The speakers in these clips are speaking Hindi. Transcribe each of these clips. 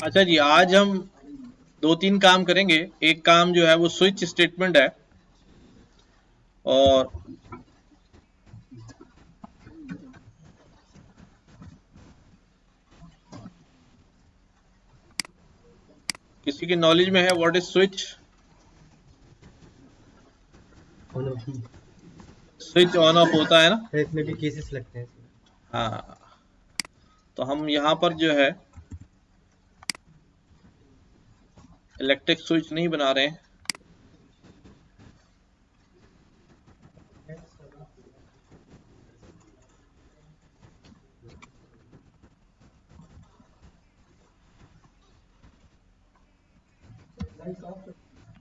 अच्छा जी, आज हम दो तीन काम करेंगे। एक काम जो है वो स्विच स्टेटमेंट है, और किसी की नॉलेज में है what is switch? On off switch on off होता है ना। है, इसमें भी केसेस लगते हैं इसमें। हाँ, तो हम यहाँ पर जो है इलेक्ट्रिक स्विच नहीं बना रहे हैं।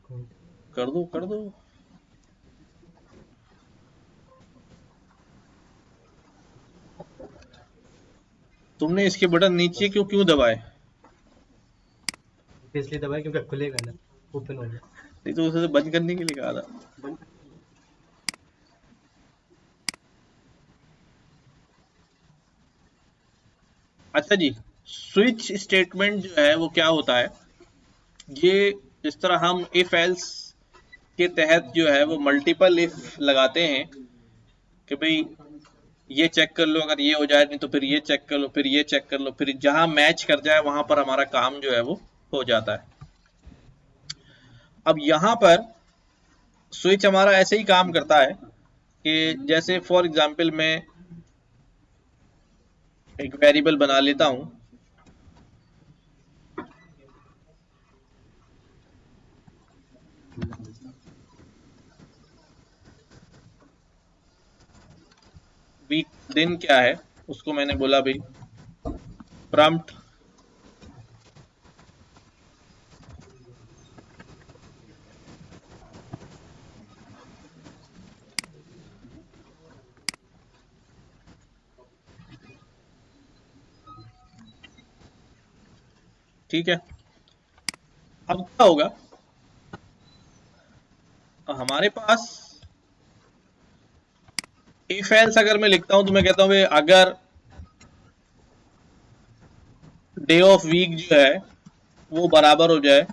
कौन? कर दो कर दो। तुमने इसके बटन नीचे क्यों क्यों दबाए? इसलिए दबाया क्योंकि खुलेगा ना, ओपन हो गया। नहीं तो उसे तो बंद करने के लिए कहा था। बंद। अच्छा जी, स्विच स्टेटमेंट जो है वो क्या होता है? ये जिस तरह हम इफ एल्स के तहत जो है वो मल्टीपल इफ लगाते हैं कि भाई ये चेक कर लो, अगर ये हो जाए नहीं तो फिर ये चेक कर लो, फिर ये चेक कर लो, फिर जहां मैच कर जाए वहां पर हमारा काम जो है वो हो जाता है। अब यहां पर स्विच हमारा ऐसे ही काम करता है कि जैसे फॉर एग्जांपल मैं एक वेरिएबल बना लेता हूं। वीक दिन क्या है, उसको मैंने बोला भाई प्रॉम्प्ट ठीक है। अब क्या होगा, हमारे पास इफ एल्स अगर मैं लिखता हूं तो मैं कहता हूं भाई अगर डे ऑफ वीक जो है वो बराबर हो जाए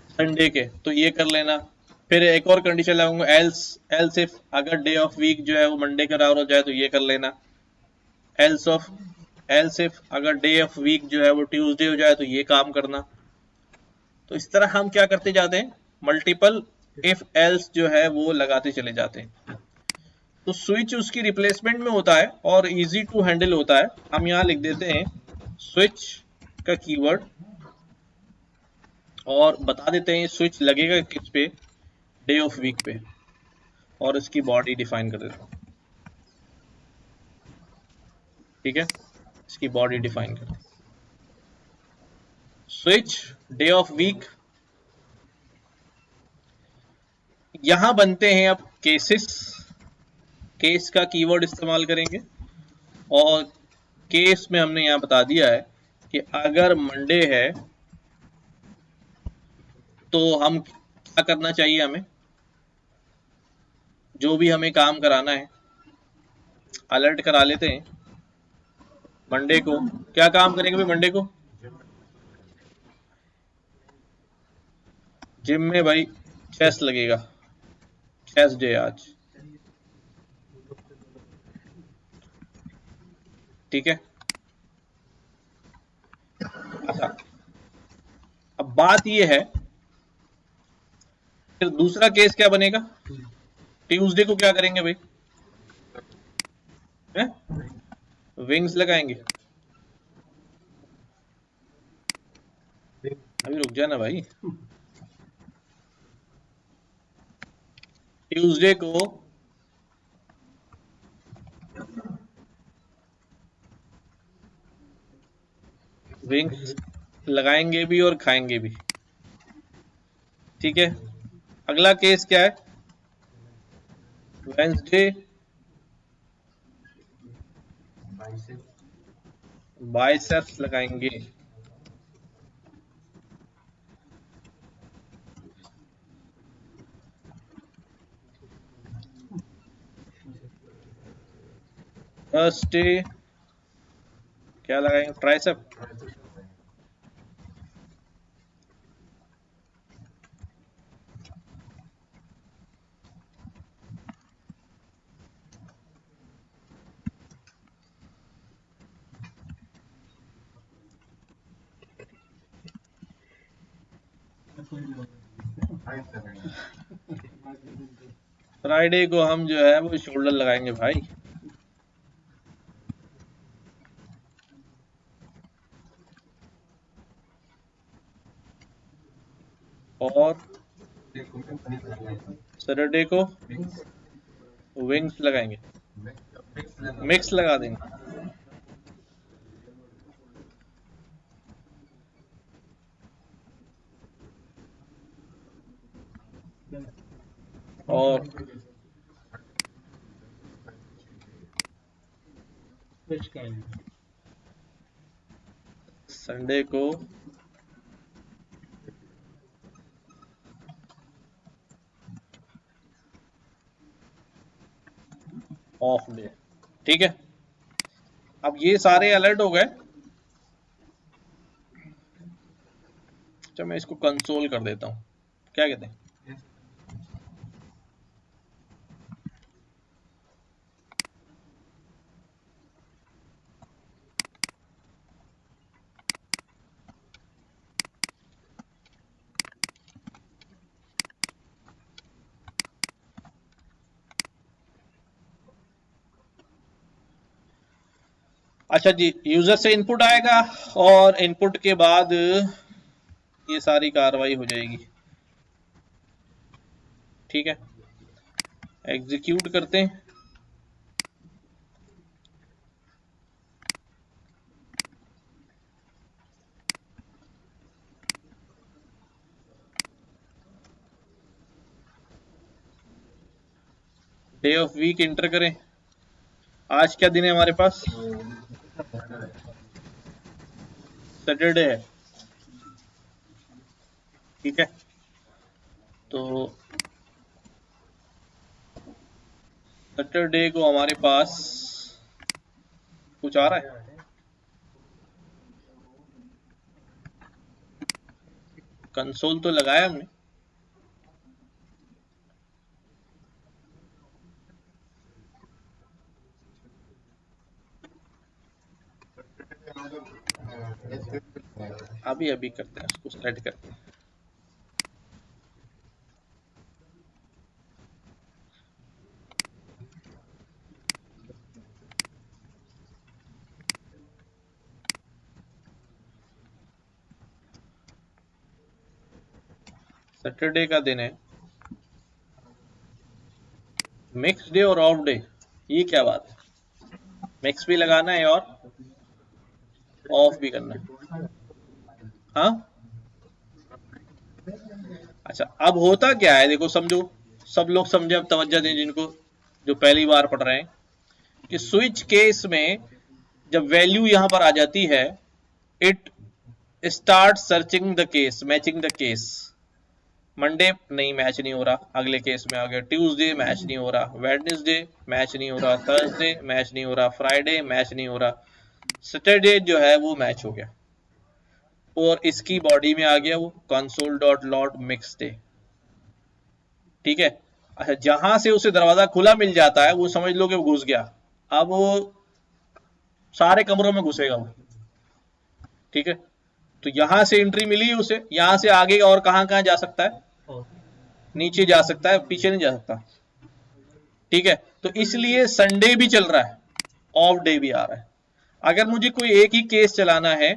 संडे के तो ये कर लेना। फिर एक और कंडीशन लगाऊंगा, एल्स एल्स इफ अगर डे ऑफ वीक जो है वो मंडे के बराबर हो जाए तो ये कर लेना। एल्स ऑफ एल्स इफ अगर डे ऑफ वीक जो है वो ट्यूसडे हो जाए तो ये काम करना। तो इस तरह हम क्या करते जाते हैं, मल्टीपल इफ एल्स जो है वो लगाते चले जाते हैं। तो स्विच उसकी रिप्लेसमेंट में होता है और इजी टू हैंडल होता है। हम यहाँ लिख देते हैं स्विच का कीवर्ड और बता देते हैं स्विच लगेगा किस पे, डे ऑफ वीक पे, और इसकी बॉडी डिफाइन कर देता हूँ। ठीक है, इसकी बॉडी डिफाइन कर दी। Switch day of week. यहां बनते हैं अब केसेस। केस का कीवर्ड इस्तेमाल करेंगे, और केस में हमने यहां बता दिया है कि अगर मंडे है तो हम क्या करना चाहिए, हमें जो भी हमें काम कराना है अलर्ट करा लेते हैं। मंडे को क्या काम करेंगे भाई? मंडे को जिम में भाई चेस्ट लगेगा, चेस्ट डे आज। ठीक है। अच्छा, अब बात ये है, फिर दूसरा केस क्या बनेगा? ट्यूसडे को क्या करेंगे भाई? विंग्स लगाएंगे। अभी रुक जाना भाई। ट्यूसडे को विंग्स लगाएंगे भी और खाएंगे भी। ठीक है। अगला केस क्या है? वेंसडे बाइसेप्स लगाएंगे। थर्सडे क्या लगाएंगे? ट्राइसेप। फ्राइडे को हम जो है वो शोल्डर लगाएंगे भाई। और सैटरडे को विंग्स लगाएंगे, मिक्स लगा देंगे। और संडे को ऑफ डे। ठीक है, अब ये सारे अलर्ट हो गए। अच्छा मैं इसको कंसोल कर देता हूँ, क्या कहते हैं? अच्छा जी, यूजर से इनपुट आएगा और इनपुट के बाद ये सारी कार्रवाई हो जाएगी। ठीक है, एग्जीक्यूट करते हैं। डे ऑफ वीक एंटर करें। आज क्या दिन है हमारे पास? सैटरडे है। ठीक है, तो सैटरडे को हमारे पास कुछ आ रहा है? कंसोल तो लगाया हमने। अभी अभी करते हैं, उसको सेट करते हैं। सैटरडे का दिन है, मिक्स डे और ऑफ डे, ये क्या बात है? मिक्स भी लगाना है और ऑफ भी करना है। हाँ, अच्छा अब होता क्या है देखो, समझो, सब लोग समझे, अब तवज्जो दें जिनको, जो पहली बार पढ़ रहे हैं, कि स्विच केस में जब वैल्यू यहां पर आ जाती है, it start searching the case, matching the case. Monday नहीं मैच नहीं हो रहा, अगले केस में आ गया। ट्यूसडे मैच नहीं हो रहा, वेडनेसडे मैच नहीं हो रहा, थर्सडे मैच नहीं हो रहा, फ्राइडे मैच नहीं हो रहा, सैटरडे जो है वो मैच हो गया और इसकी बॉडी में आ गया वो console dot log mix day. ठीक है, अच्छा जहां से उसे दरवाजा खुला मिल जाता है वो समझ लो कि वो घुस गया। अब वो सारे कमरों में घुसेगा वो। ठीक है, तो यहां से एंट्री मिली उसे, यहां से आगे और कहां कहां जा सकता है? नीचे जा सकता है, पीछे नहीं जा सकता। ठीक है, तो इसलिए संडे भी चल रहा है, ऑफ डे भी आ रहा है। अगर मुझे कोई एक ही केस चलाना है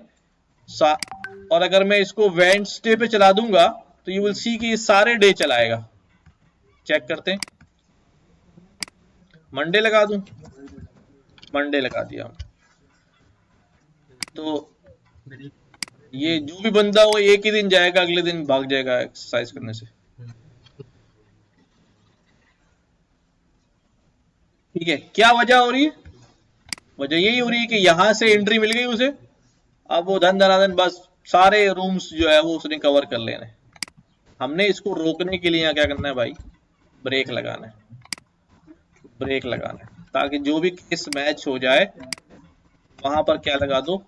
और अगर मैं इसको वेडनेसडे पे चला दूंगा तो यू विल सी कि ये सारे डे चलाएगा। चेक करते हैं, मंडे लगा दूं, मंडे लगा दिया, तो ये जो भी बंदा वो एक ही दिन जाएगा, अगले दिन भाग जाएगा एक्सरसाइज करने से। ठीक है, क्या वजह हो रही है? वजह यही हो रही है कि यहां से एंट्री मिल गई उसे, अब वो धन धनाधन बस सारे रूम्स जो है वो उसने कवर कर लेने। हमने इसको रोकने के लिए यहाँ क्या करना है भाई? ब्रेक लगाना है, ब्रेक लगाना है, ताकि जो भी केस मैच हो जाए वहां पर क्या लगा दो,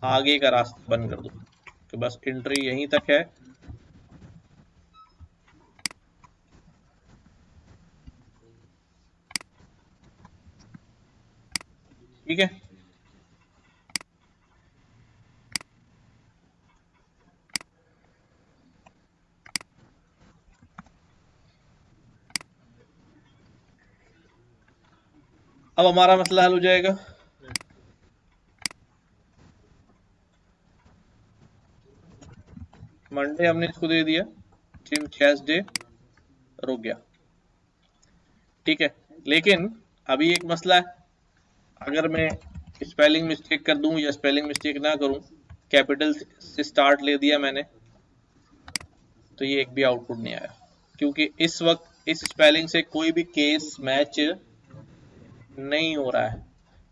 आगे का रास्ता बंद कर दो कि बस एंट्री यहीं तक है। ठीक है, अब हमारा मसला हल हो जाएगा। मंडे हमने इसको दे दिया, ट्यूसडे रुक गया, ठीक है। लेकिन अभी एक मसला है, अगर मैं स्पेलिंग मिस्टेक कर दूं या स्पेलिंग मिस्टेक ना करूं, कैपिटल से स्टार्ट ले दिया मैंने, तो ये एक भी आउटपुट नहीं आया, क्योंकि इस वक्त इस स्पेलिंग से कोई भी केस मैच नहीं हो रहा है।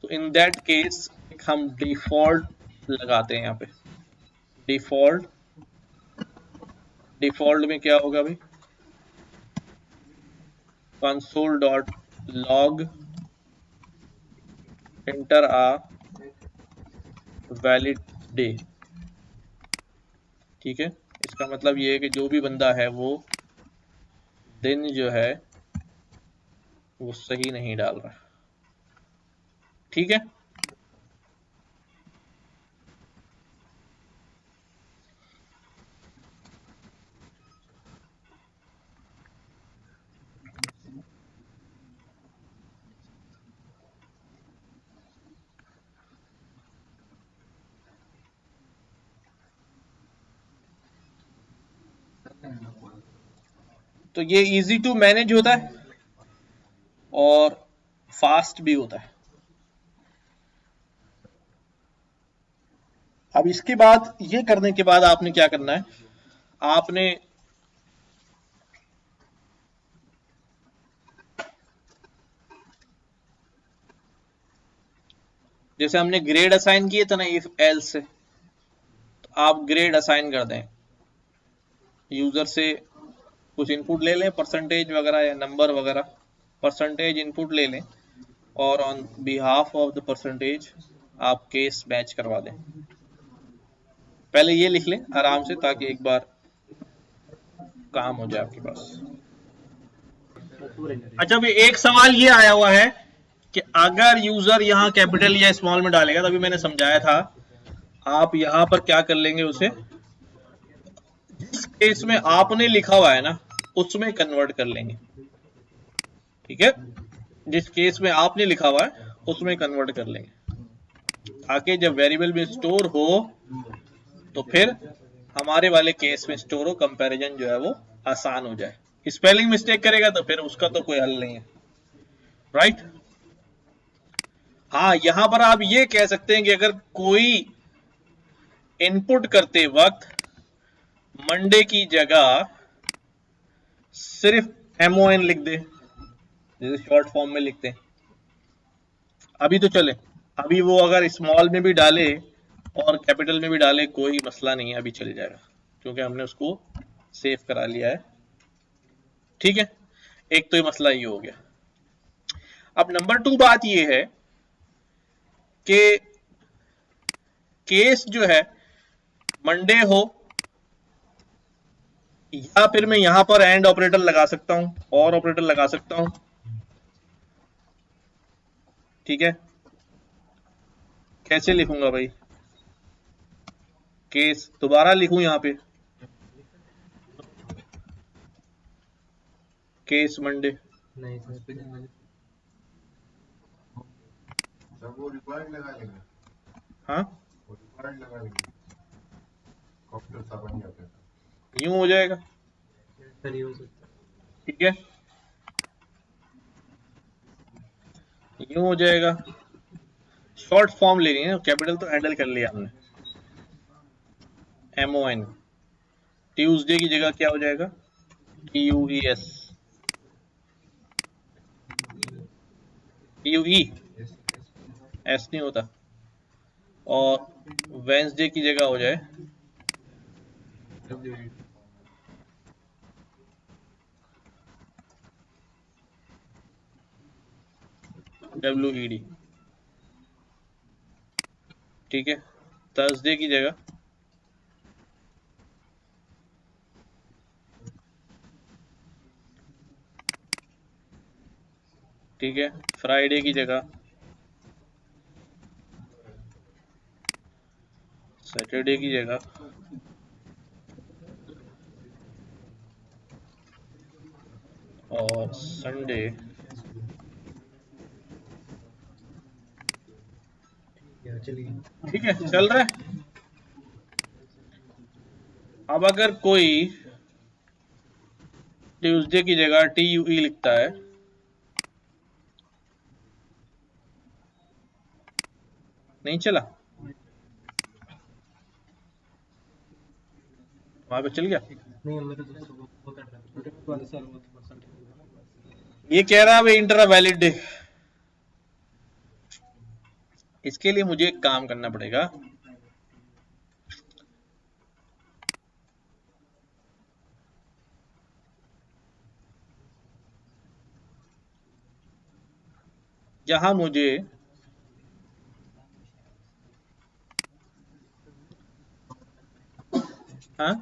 तो इन दैट केस हम डिफॉल्ट लगाते हैं यहाँ पे। डिफॉल्ट, डिफॉल्ट में क्या होगा भाई, कंसोल डॉट लॉग एंटर आ वैलिड डे, ठीक है। इसका मतलब ये है कि जो भी बंदा है वो दिन जो है वो सही नहीं डाल रहा, ठीक है। तो ये इजी टू मैनेज होता है और फास्ट भी होता है। अब इसके बाद, ये करने के बाद आपने क्या करना है, आपने जैसे हमने ग्रेड असाइन किए थे ना इफ एल्स से, तो आप ग्रेड असाइन कर दें, यूजर से कुछ इनपुट ले लें, परसेंटेज वगैरह या नंबर वगैरह, परसेंटेज इनपुट ले लें और on behalf of the percentage आप केस मैच करवा दें। पहले ये लिख लें आराम से, ताकि एक बार काम हो जाए आपके पास। अच्छा, अभी एक सवाल ये आया हुआ है कि अगर यूजर यहाँ कैपिटल या स्मॉल में डालेगा, तभी मैंने समझाया था, आप यहाँ पर क्या कर लेंगे, उसे जिस केस में आपने लिखा हुआ है ना उसमें कन्वर्ट कर लेंगे, ठीक है। जिस केस में आपने लिखा हुआ है उसमें कन्वर्ट कर लेंगे, ताकि जब वेरिएबल में स्टोर हो तो फिर हमारे वाले केस में स्टोर हो, कंपैरिजन जो है वो आसान हो जाए। स्पेलिंग मिस्टेक करेगा तो फिर उसका तो कोई हल नहीं है, राइट। हाँ, यहां पर आप ये कह सकते हैं कि अगर कोई इनपुट करते वक्त मंडे की जगह सिर्फ MON लिख दे, जैसे शॉर्ट फॉर्म में लिखते हैं, अभी तो चले। अभी वो अगर स्मॉल में भी डाले और कैपिटल में भी डाले कोई मसला नहीं है, अभी चल जाएगा, क्योंकि हमने उसको सेव करा लिया है, ठीक है। एक तो ये मसला ये हो गया। अब नंबर 2 बात ये है कि केस जो है मंडे हो, या फिर मैं यहां पर एंड ऑपरेटर लगा सकता हूं, और ऑपरेटर लगा सकता हूं, ठीक है। कैसे लिखूंगा भाई, केस दोबारा लिखूं यहां पे, केस मंडे, नहीं सर, वो रिक्वायर्ड लगा लेंगे, हाँ वो रिक्वायर्ड लगा लेंगे, कंप्यूटर सा बन जाता है। यूं हो जाएगा, सर ये हो सकता है। ठीक है, यूं हो जाएगा। शॉर्ट फॉर्म ले है, कैपिटल तो हैंडल कर लिया हमने, MON। ट्यूसडे की जगह क्या हो जाएगा, TUES, TUE, S नहीं होता। और वेंसडे की जगह हो जाए WED, ठीक है। थर्सडे की जगह ठीक है, फ्राइडे की जगह सैटरडे की जगह और संडे क्या चलिए। ठीक है, चल रहा है। अब अगर कोई ट्यूसडे की जगह TUE लिखता है, नहीं चला, वहां पे चल गया। नहीं मेरे तो बहुत छोटे वाले सर वो परसेंट। ये कह रहा है इंटर वैलिड डे। इसके लिए मुझे एक काम करना पड़ेगा। जहां मुझे हाँ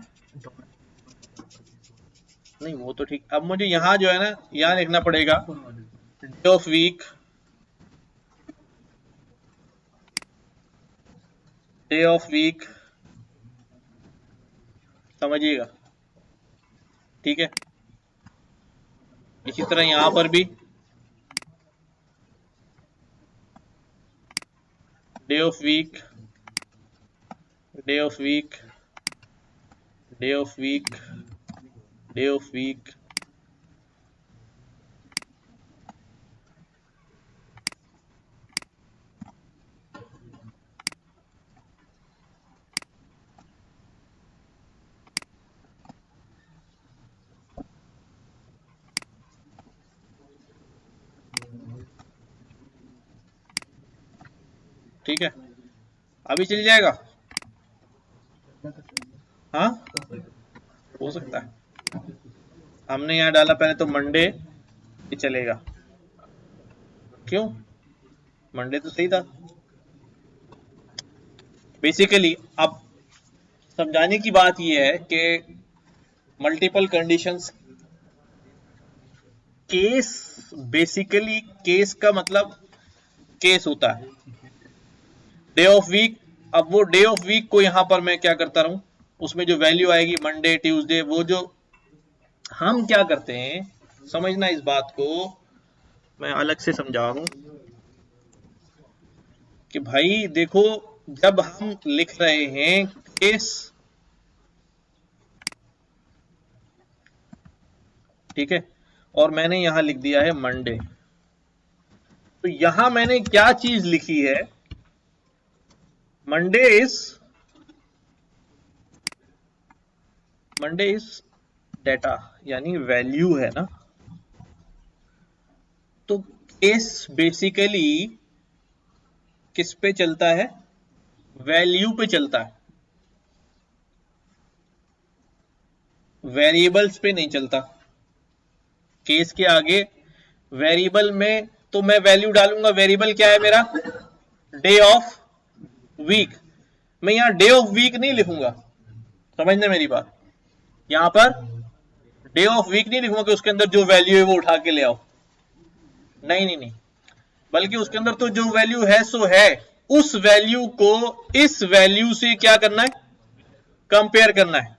नहीं वो तो ठीक। अब मुझे यहाँ जो है ना, यहाँ लिखना पड़ेगा day of week, day of week, समझिएगा, ठीक है। इसी तरह यहाँ पर भी day of week, day of week, day of week, day of week, ठीक है। अभी चल जाएगा, हाँ हो सकता है। हमने यहाँ डाला पहले तो मंडे, ये चलेगा, क्यों? मंडे तो सही था। बेसिकली अब समझाने की बात यह है कि multiple conditions case, basically case का मतलब केस होता है। डे ऑफ वीक, अब वो डे ऑफ वीक को यहां पर मैं क्या करता रहूं, उसमें जो वैल्यू आएगी मंडे ट्यूसडे, वो जो हम क्या करते हैं, समझना इस बात को, मैं अलग से समझा रहा हूं कि भाई देखो, जब हम लिख रहे हैं केस, ठीक है, और मैंने यहां लिख दिया है मंडे, तो यहां मैंने क्या चीज लिखी है, मंडे इज डेटा, यानी वैल्यू है ना। तो केस बेसिकली किस पे चलता है, वैल्यू पे चलता है, वेरिएबल्स पे नहीं चलता। केस के आगे वेरिएबल में तो मैं वैल्यू डालूंगा, वेरिएबल क्या है मेरा, डे ऑफ वीक। मैं यहां डे ऑफ वीक नहीं लिखूंगा, समझना मेरी बात, यहां पर डे ऑफ वीक नहीं लिखूंगा कि उसके अंदर जो वैल्यू है वो उठा के ले आओ, नहीं नहीं नहीं, बल्कि उसके अंदर तो जो वैल्यू है सो है, उस वैल्यू को इस वैल्यू से क्या करना है, कंपेयर करना है।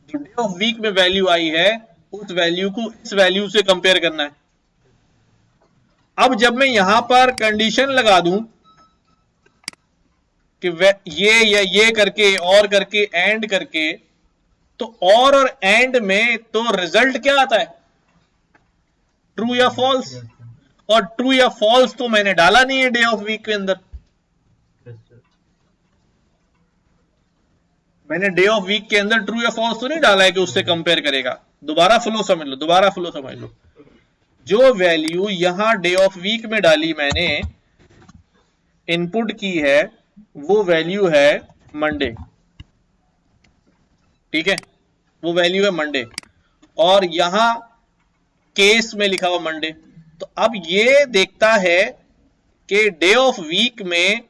जो डे ऑफ वीक में वैल्यू आई है, उस वैल्यू को इस वैल्यू से कंपेयर करना है। अब जब मैं यहां पर कंडीशन लगा दूं कि ये या ये करके और करके एंड करके, तो और एंड में तो रिजल्ट क्या आता है, ट्रू या फॉल्स, और ट्रू या फॉल्स तो मैंने डाला नहीं है डे ऑफ वीक के अंदर। मैंने डे ऑफ वीक के अंदर ट्रू या फॉल्स तो नहीं डाला है कि उससे कंपेयर करेगा। दोबारा फ्लो समझ लो, दोबारा फ्लो समझ लो। जो वैल्यू यहां डे ऑफ वीक में डाली मैंने, इनपुट की है, वो वैल्यू है मंडे, ठीक है, वो वैल्यू है मंडे, और यहां केस में लिखा हुआ मंडे। तो अब ये देखता है कि डे ऑफ वीक में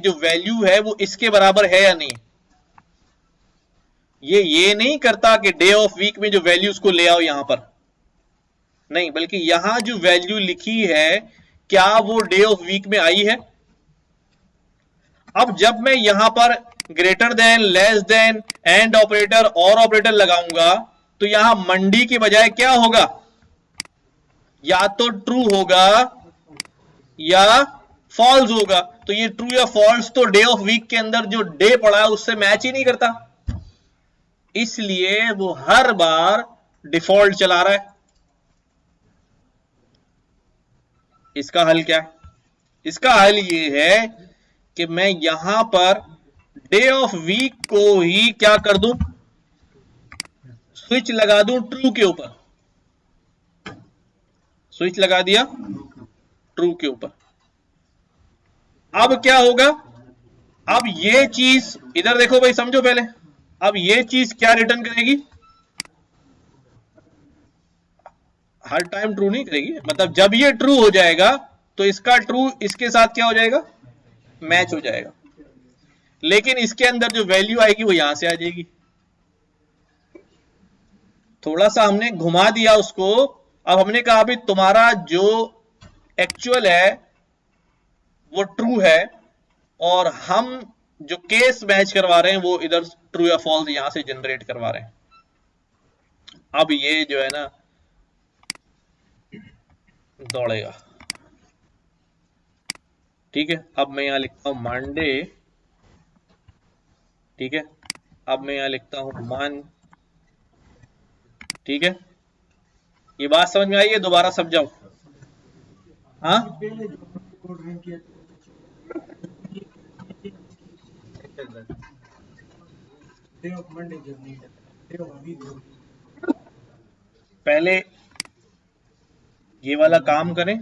जो वैल्यू है वो इसके बराबर है या नहीं। ये नहीं करता कि डे ऑफ वीक में जो वैल्यूज को ले आओ यहां पर, नहीं, बल्कि यहां जो वैल्यू लिखी है क्या वो डे ऑफ वीक में आई है। अब जब मैं यहां पर greater than, less than, and operator, और ऑपरेटर लगाऊंगा, तो यहां मंडी के बजाय क्या होगा, या तो ट्रू होगा या फॉल्स होगा। तो ये ट्रू या फॉल्स तो डे ऑफ वीक के अंदर जो डे पड़ा है उससे मैच ही नहीं करता, इसलिए वो हर बार डिफॉल्ट चला रहा है। इसका हल क्या है? इसका हल ये है कि मैं यहां पर डे ऑफ वीक को ही क्या कर दूं, स्विच लगा दूं ट्रू के ऊपर। स्विच लगा दिया ट्रू के ऊपर। अब क्या होगा, अब ये चीज इधर देखो भाई, समझो पहले। अब ये चीज क्या रिटर्न करेगी, हर टाइम ट्रू नहीं करेगी, मतलब जब ये ट्रू हो जाएगा तो इसका ट्रू इसके साथ क्या हो जाएगा, मैच हो जाएगा। लेकिन इसके अंदर जो वैल्यू आएगी वो यहां से आ जाएगी। थोड़ा सा हमने घुमा दिया उसको। अब हमने कहा भी तुम्हारा जो एक्चुअल है वो ट्रू है, और हम जो केस मैच करवा रहे हैं वो इधर ट्रू या फॉल्स यहां से जनरेट करवा रहे हैं। अब ये जो है ना दौड़ेगा। ठीक है, अब मैं यहां लिखता हूं मंडे। ठीक है, अब मैं यहां लिखता हूं मन। ठीक है, ये बात समझ में आई है, दोबारा समझाऊं? हाँ, पहले जो हमने कोड रन किया डे ऑफ मंडे जब नहीं था, डे ऑफ वीक जब पहले ये वाला काम करें,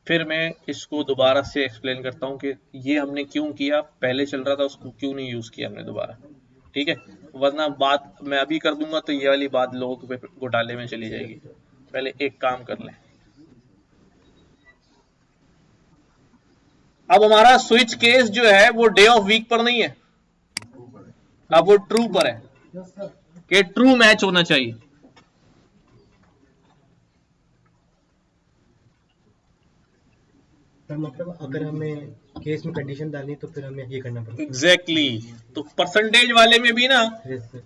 फिर मैं इसको दोबारा से एक्सप्लेन करता हूँ कि ये हमने क्यों किया, पहले चल रहा था उसको क्यों नहीं यूज किया हमने दोबारा। ठीक है, वरना बात मैं अभी कर दूंगा तो ये वाली बात लोगों के घोटाले में चली जाएगी। पहले एक काम कर लें। अब हमारा स्विच केस जो है वो डे ऑफ वीक पर नहीं है, अब वो ट्रू पर है कि ट्रू मैच होना चाहिए। तो मतलब अगर हमें केस में कंडीशन डालनी तो फिर हमें ये करना पड़ेगा। एग्जैक्टली तो परसेंटेज वाले में भी ना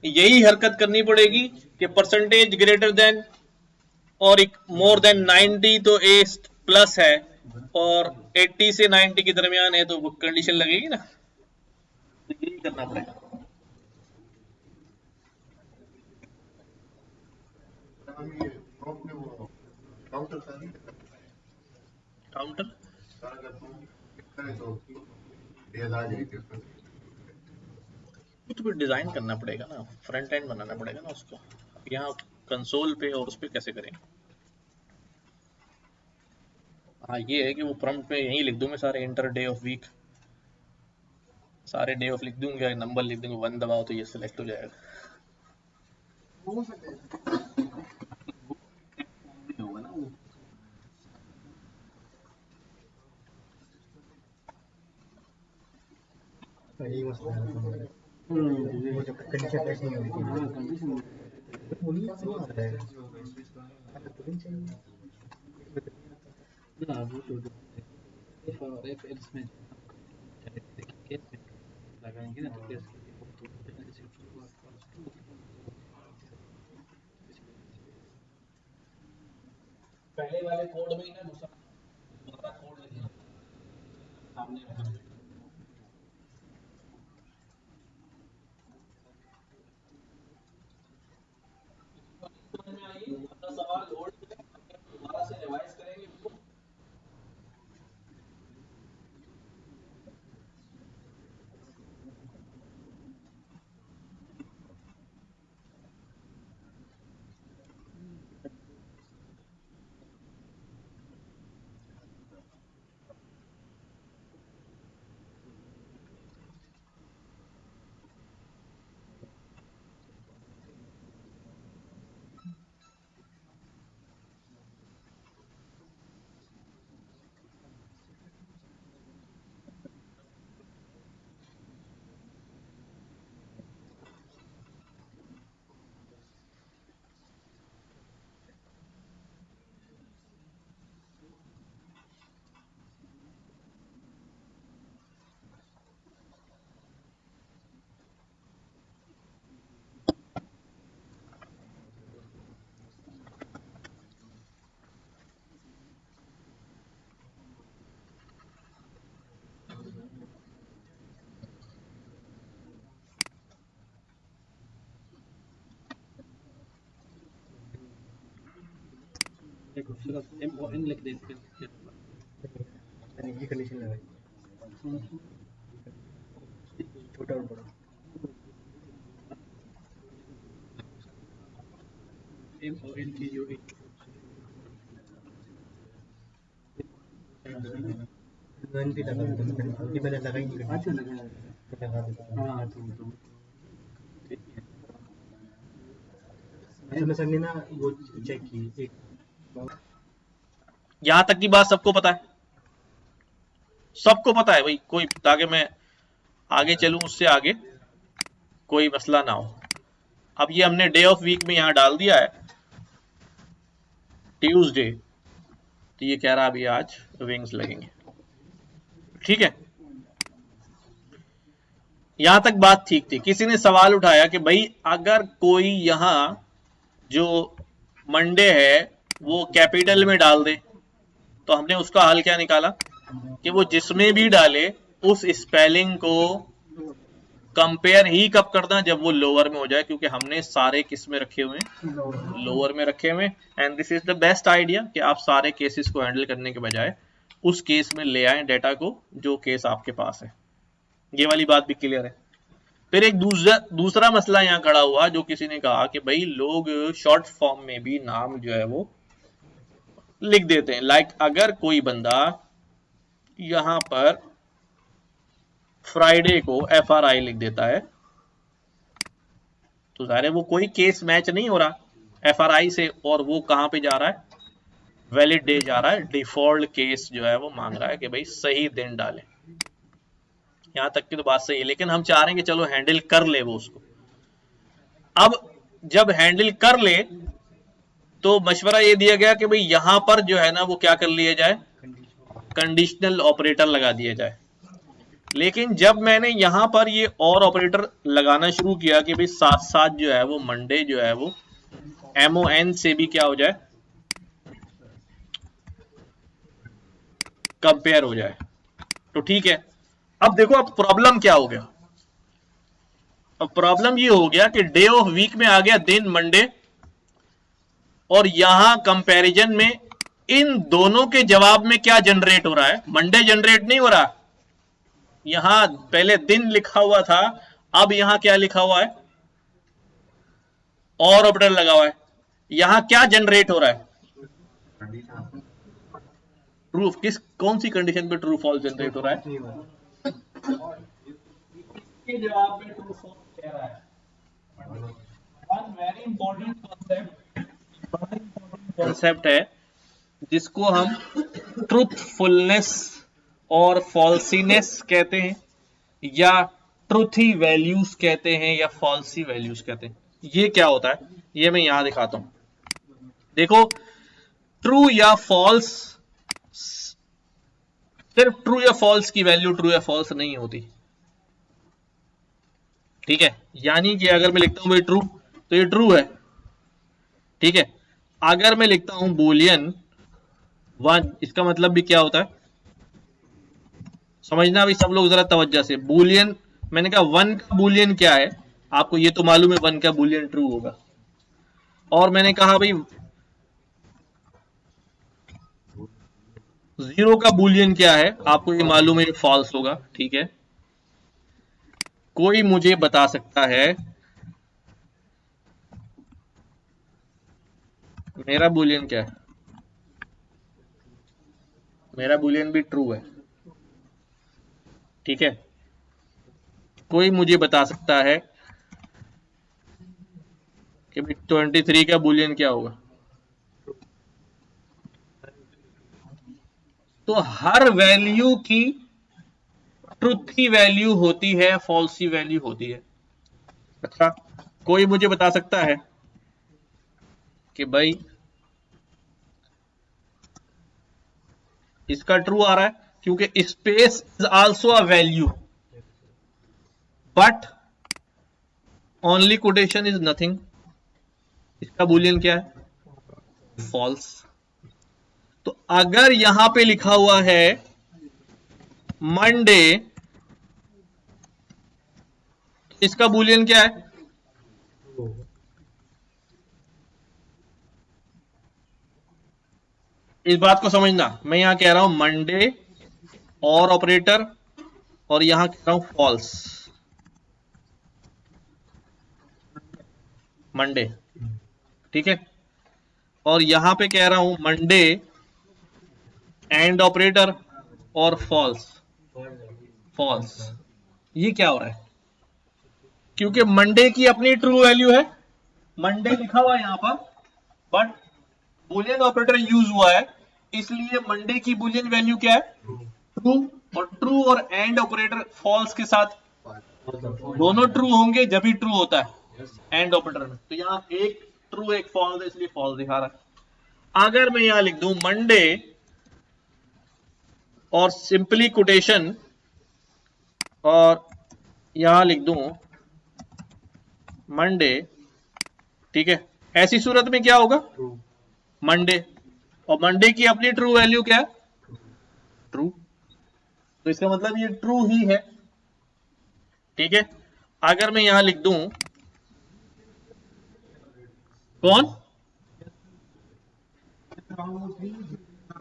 यही हरकत करनी पड़ेगी कि परसेंटेज ग्रेटर देन और मोर देन 90 तो ए प्लस है, और 80 से 90 के दरमियान है तो वो कंडीशन लगेगी ना, तो यही करना पड़ेगा। हम ये प्रॉम्प्ट में वो काउंटर सा नहीं करता, काउंटर अगर तुम क्लिक करें तो डेज आ जाएगी उसमें। तो फिर डिजाइन करना पड़ेगा ना, फ्रंट एंड बनाना पड़ेगा ना उसको। यहाँ कंसोल पे और उस पे कैसे करेंगे? हाँ, ये है कि वो प्रॉम्प्ट में यही लिख दूंगे सारे, इंटर डे ऑफ वीक, सारे डे ऑफ लिख दूंगे, नंबर लिख दूंगे, 1 दबाओ तो ये सिलेक्ट हो जाएगा। हो सकता है होगा ना वो। यही मसला है हमारा। वो जब तक कंडीशन मैच नहीं होगी वो नहीं आ रहा है। अगर तो नहीं चाहिए ना वो तो इफ और इफ एल्स में केस में लगाएंगे ना तो केस के लिए बहुत जल्दी से ट्रू और फॉल्स ट्रू पहले वाले कोड में ही ना दूसरा कोड लिखना सामने रखना। समझ में आई? अपना सवाल होल्ड करें, दोबारा से रिवाइज करेंगे इसको। देखो सिर्फ एम और एन लिख देते हैं। मैंने ये कंडीशन लगाई, छोटा और बड़ा। एम और एन की जो मैंने भी लगा देता हूँ, क्योंकि मैंने लगाई नहीं अच्छा कंडीशन, लगा है। मैं लगा देता हूँ। हाँ तो ठीक है। अच्छा मैं सर ने ना वो चेक की एक, यहां तक की बात सबको पता है, सबको पता है भाई, कोई, ताकि मैं आगे चलूं उससे आगे कोई मसला ना हो। अब ये हमने डे ऑफ वीक में यहां डाल दिया है ट्यूसडे, तो ये कह रहा अभी आज विंग्स लगेंगे, ठीक है। यहां तक बात ठीक थी। किसी ने सवाल उठाया कि भाई अगर कोई यहां जो मंडे है वो कैपिटल में डाल दे, तो हमने उसका हल क्या निकाला कि वो जिसमें भी डाले उस स्पेलिंग को कंपेयर ही कब करना, जब वो लोअर में हो जाए, क्योंकि हमने सारे किस में रखे हुए हैं, लोअर में रखे हुए। And this is the best idea कि आप सारे केसेस को हैंडल करने के बजाय उस केस में ले आए डेटा को जो केस आपके पास है। ये वाली बात भी क्लियर है। फिर एक दूसरा मसला यहाँ खड़ा हुआ, जो किसी ने कहा कि भाई लोग शॉर्ट फॉर्म में भी नाम जो है वो लिख देते हैं। लाइक अगर कोई बंदा यहां पर फ्राइडे को FRI लिख देता है, तो जाहिर है वो कोई केस मैच नहीं हो रहा FRI से, और वो कहां पे जा रहा है, वैलिड डे जा रहा है, डिफॉल्ट केस जो है वो मांग रहा है कि भाई सही दिन डाले। यहां तक की तो बात सही है, लेकिन हम चाह रहे हैं कि चलो हैंडल कर ले वो उसको। अब जब हैंडल कर ले तो मशवरा ये दिया गया कि भाई यहां पर जो है ना वो क्या कर लिया जाए, कंडीशनल ऑपरेटर लगा दिया जाए। लेकिन जब मैंने यहां पर ये और ऑपरेटर लगाना शुरू किया कि भाई साथ साथ जो है वो मंडे जो है वो MON से भी क्या हो जाए, कंपेयर हो जाए, तो ठीक है। अब देखो अब प्रॉब्लम क्या हो गया, अब प्रॉब्लम ये हो गया कि डे ऑफ वीक में आ गया दिन मंडे, और यहां कंपैरिजन में इन दोनों के जवाब में क्या जनरेट हो रहा है, मंडे जनरेट नहीं हो रहा। यहां पहले दिन लिखा हुआ था, अब यहां क्या लिखा हुआ है, और ऑपरेटर लगा हुआ है। यहां क्या जनरेट हो रहा है, ट्रू, किस कौन सी कंडीशन पे ट्रू फॉल्स जनरेट हो रहा है, नहीं हुआ। के जवाब में ट्रू फॉल्स कह रहा है। वन वेरी इंपॉर्टेंट कॉन्सेप्ट, बड़ा इंपॉर्टेंट कॉन्सेप्ट है जिसको हम ट्रूथफुलनेस और फॉल्सीनेस कहते हैं, या ट्रूथी वैल्यूज कहते हैं, या फॉल्सी वैल्यूज कहते हैं। ये क्या होता है ये मैं यहां दिखाता हूं। देखो ट्रू या फॉल्स, सिर्फ ट्रू या फॉल्स की वैल्यू ट्रू या फॉल्स नहीं होती, ठीक है। यानी कि अगर मैं लिखता हूं भाई ट्रू, तो ये ट्रू है, ठीक है। अगर मैं लिखता हूं बुलियन 1, इसका मतलब भी क्या होता है, समझना भी सब लोग जरा तवज्जो से। बुलियन, मैंने कहा 1 का बुलियन क्या है, आपको ये तो मालूम है 1 का बुलियन ट्रू होगा। और मैंने कहा भाई 0 का बुलियन क्या है, आपको ये मालूम है फॉल्स होगा, ठीक है। कोई मुझे बता सकता है मेरा बुलियन क्या है, मेरा बुलियन भी ट्रू है, ठीक है। कोई मुझे बता सकता है कि 23 का बुलियन क्या होगा। तो हर वैल्यू की ट्रूथी वैल्यू होती है, फॉल्सी वैल्यू होती है। अच्छा, कोई मुझे बता सकता है कि भाई इसका ट्रू आ रहा है क्योंकि space is also a value, but only quotation is nothing. इसका बुलियन क्या है, फॉल्स। तो अगर यहां पे लिखा हुआ है मंडे, तो इसका बुलियन क्या है, इस बात को समझना, मैं यहां कह रहा हूं मंडे और ऑपरेटर, और यहां कह रहा हूं फॉल्स मंडे, ठीक है। और यहां पे कह रहा हूं मंडे एंड ऑपरेटर और फॉल्स फॉल्स। ये क्या हो रहा है? क्योंकि मंडे की अपनी ट्रू वैल्यू है, मंडे लिखा हुआ है यहां पर, बट बुलियन ऑपरेटर यूज हुआ है, इसलिए मंडे की बुलियन वैल्यू क्या है? ट्रू। और ट्रू और एंड ऑपरेटर फॉल्स के साथ दोनों ट्रू होंगे जब भी ट्रू होता है एंड ऑपरेटर में। तो यहां एक ट्रू एक फॉल्स है, इसलिए फॉल्स दिखा रहा है। अगर मैं यहां लिख दूं मंडे और सिंपली कोटेशन और यहां लिख दूं मंडे, ठीक है, ऐसी सूरत में क्या होगा? मंडे, और मंडे की अपनी ट्रू वैल्यू क्या है? ट्रू। तो इसका मतलब ये ट्रू ही है, ठीक है। अगर मैं यहां लिख दूं कौन?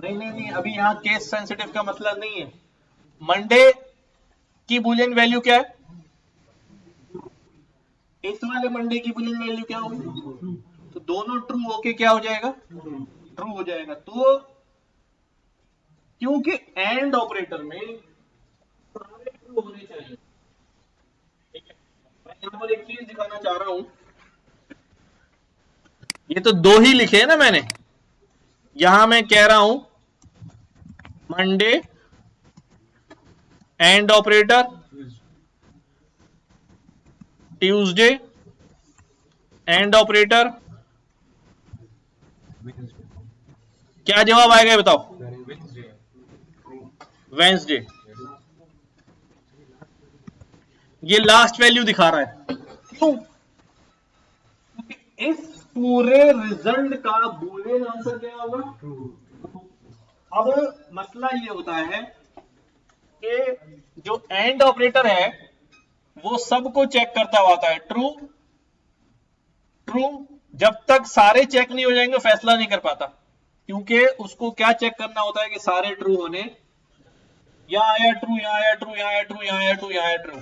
नहीं, अभी यहां केस सेंसिटिव का मतलब नहीं है। मंडे की बुलियन वैल्यू क्या है? इस वाले मंडे की बुलियन वैल्यू क्या होगी? तो दोनों ट्रू होके क्या हो जाएगा? ट्रू हो जाएगा। तो क्योंकि एंड ऑपरेटर में सारे ट्रू होने चाहिए, ठीक है। मैं यहां पर एक चीज दिखाना चाह रहा हूं, ये तो दो ही लिखे हैं ना मैंने, यहां मैं कह रहा हूं Monday and operator, Tuesday and operator, क्या जवाब आएगा बताओ? वेंसडे। ये लास्ट वैल्यू दिखा रहा है, क्यों? क्योंकि इस पूरे रिजल्ट का बूलियन आंसर क्या होगा? अब मसला ये होता है कि जो एंड ऑपरेटर है वो सबको चेक करता हुआ आता है, ट्रू ट्रू। जब तक सारे चेक नहीं हो जाएंगे फैसला नहीं कर पाता, क्योंकि उसको क्या चेक करना होता है कि सारे ट्रू होने, यहां आया ट्रू, यहां आया ट्रू, यहां आया ट्रू, यहां आया ट्रू, यहां आया ट्रू।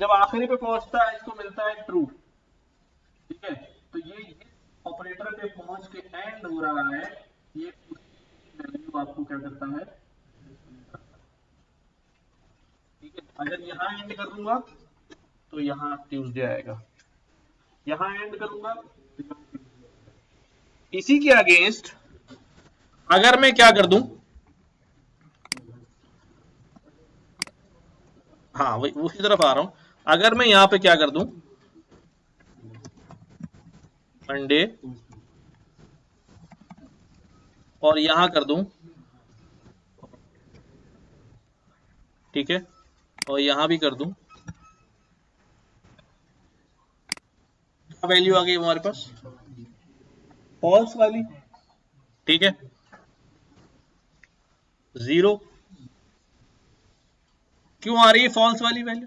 जब आखिरी पे पहुंचता है इसको मिलता है ट्रू, ठीक है। तो ये ऑपरेटर पे पहुंच के एंड हो रहा है, ये वैल्यू आपको क्या करता है, ठीक है। अगर यहां एंड कर दूंगा तो यहां ट्यूसडे आएगा, यहां एंड करूंगा। इसी के अगेंस्ट अगर मैं क्या कर दूं, हाँ वही उसी तरफ आ रहा हूं, अगर मैं यहां पे क्या कर दूं मंडे और यहां कर दूं, ठीक है, और यहां भी कर दूं, क्या वैल्यू आ गई हमारे पास? फॉल्स वाली, ठीक है, 0। क्यों आ रही है फॉल्स वाली वैल्यू?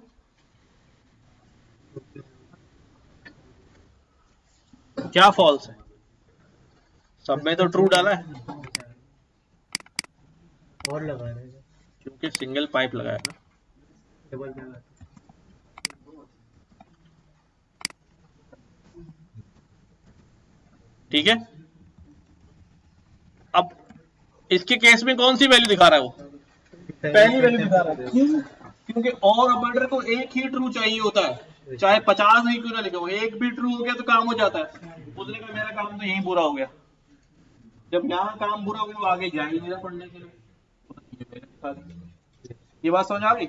क्या फॉल्स है? सब में तो ट्रू डाला है, और लगा रहे हैं क्योंकि सिंगल पाइप लगाया ना। डबल। ठीक है, अब इसके केस में कौन सी वैल्यू दिखा रहा है? वो पहली वैल्यू दिखा रहा है। क्यों? क्योंकि और ऑपरेटर को एक ही ट्रू चाहिए होता है, चाहे 50 ही क्यों ना लिखा हो, एक भी ट्रू हो गया तो काम हो जाता है। उसने कहा मेरा काम तो यही पूरा हो गया। जब यहाँ काम पूरा हो गया वो आगे जा ही नहीं रहा पढ़ने के लिए। ये बात समझ आ गई?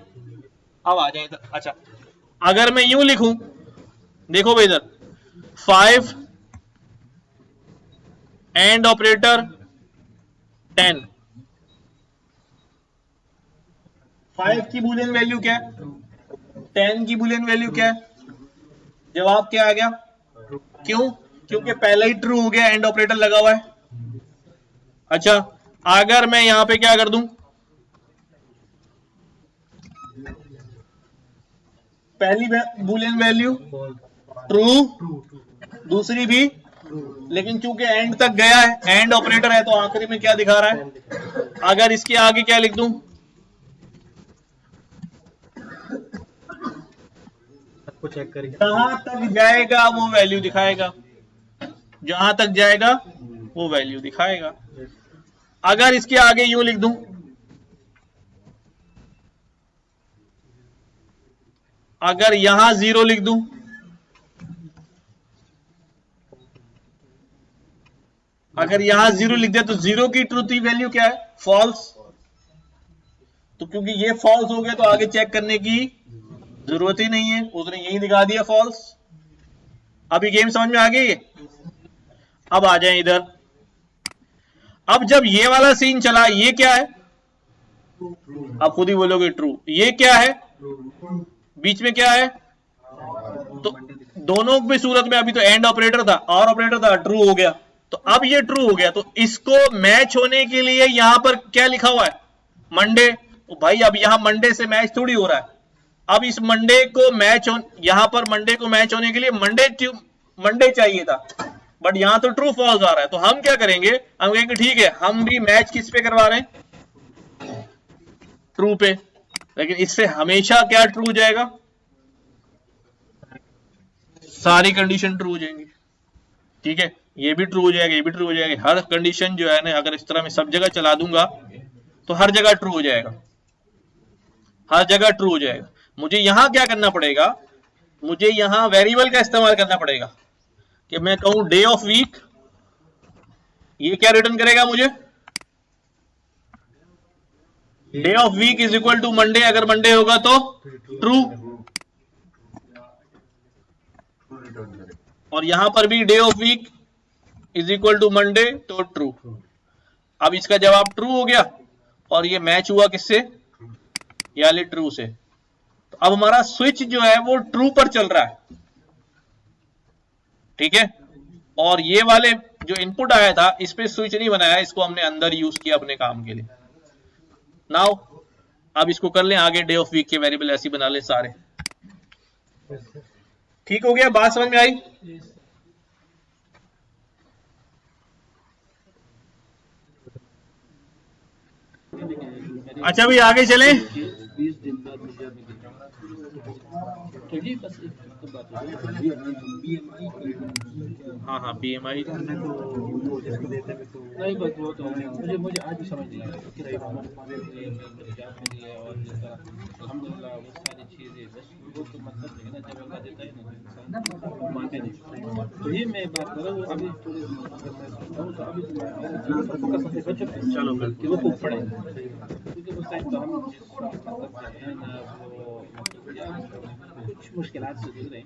अब आ जाए इधर। अच्छा, अगर मैं यूं लिखूं, देखो भाई इधर 5 एंड ऑपरेटर 10, 5 की बुलियन वैल्यू क्या है, 10 की बुलियन वैल्यू क्या है? जवाब क्या आ गया? क्यों? क्योंकि पहले ही ट्रू हो गया, एंड ऑपरेटर लगा हुआ है। अच्छा, अगर मैं यहां पे क्या कर दूं, पहली बुलियन वैल्यू ट्रू, दूसरी भी लेकिन चूंकि एंड तक गया है, एंड ऑपरेटर है, तो आखिरी में क्या दिखा रहा है? अगर इसके आगे क्या लिख दूं? सबको चेक करके जहां तक जाएगा वो वैल्यू दिखाएगा, जहां तक जाएगा वो वैल्यू दिखाएगा। अगर इसके आगे यूं लिख दूं, अगर यहां 0 लिख दूं, अगर यहां 0 लिख दिया तो 0 की ट्रूथ वैल्यू क्या है? फॉल्स। तो क्योंकि ये फॉल्स हो गया तो आगे चेक करने की जरूरत ही नहीं है, उसने यही दिखा दिया फॉल्स। अभी गेम समझ में आ गई है? अब आ जाए इधर। अब जब ये वाला सीन चला, ये क्या है? आप खुद ही बोलोगे ट्रू। ये क्या है? बीच में क्या है? तो दोनों भी सूरत में अभी तो एंड ऑपरेटर था, और ऑपरेटर था, ट्रू हो गया। तो अब ये ट्रू हो गया, तो इसको मैच होने के लिए यहां पर क्या लिखा हुआ है? मंडे। तो भाई अब यहां मंडे से मैच थोड़ी हो रहा है। अब इस मंडे को मैच यहां पर मंडे को मैच होने के लिए मंडे चाहिए था, बट यहां तो ट्रू फॉल्स आ रहा है। तो हम क्या करेंगे? हम कहेंगे ठीक है, हम भी मैच किस पे करवा रहे हैं? ट्रू पे। लेकिन इससे हमेशा क्या ट्रू हो जाएगा? सारी कंडीशन ट्रू हो जाएंगी। ठीक है, ये भी ट्रू हो जाएगा, ये भी ट्रू हो जाएगा। हर कंडीशन जो है ना, अगर इस तरह मैं सब जगह चला दूंगा तो हर जगह ट्रू हो जाएगा, हर जगह ट्रू हो जाएगा। मुझे यहां क्या करना पड़ेगा? मुझे यहां वेरिएबल का इस्तेमाल करना पड़ेगा कि मैं कहूं डे ऑफ वीक, ये क्या रिटर्न करेगा मुझे? Day of week is equal to Monday. अगर मंडे होगा तो ट्रू, रिटर्न करें। और यहां पर भी day of week is equal to Monday, तो ट्रू। अब इसका जवाब ट्रू हो गया, और ये मैच हुआ किससे? यानी ट्रू से। तो अब हमारा स्विच जो है वो ट्रू पर चल रहा है। ठीक है, और ये वाले जो इनपुट आया था इस पे स्विच नहीं बनाया, इसको हमने अंदर यूज किया अपने काम के लिए। नाउ अब इसको कर लें आगे, डे ऑफ वीक के वेरिएबल ऐसे बना लें सारे। ठीक हो गया? बात समझ में आई? अच्छा भाई आगे चलें। 20 दिन बाद मुझे अभी तो ये बस एक बात है। हाँ हाँ, PMI नहीं बस वो तो मुझे आज भी समझ नहीं आ रहा कि हमारे जाप मिली है, और जिस तरह अल्हम्दुलिल्लाह वो सारी चीज़ें बस वो तो मतलब है ना, जब अल्लाह देता है ना तो इंसान मानते नहीं। तो ये मैं बात कर रहा हूँ अभी थोड़ी तो अभी फोकस अपने बच्चों पे चलो कि वो खूब पढ़े, क्योंकि उस टाइम तो हम जिस मतलब है ना वो कुछ मुश्किलात से गुजरे।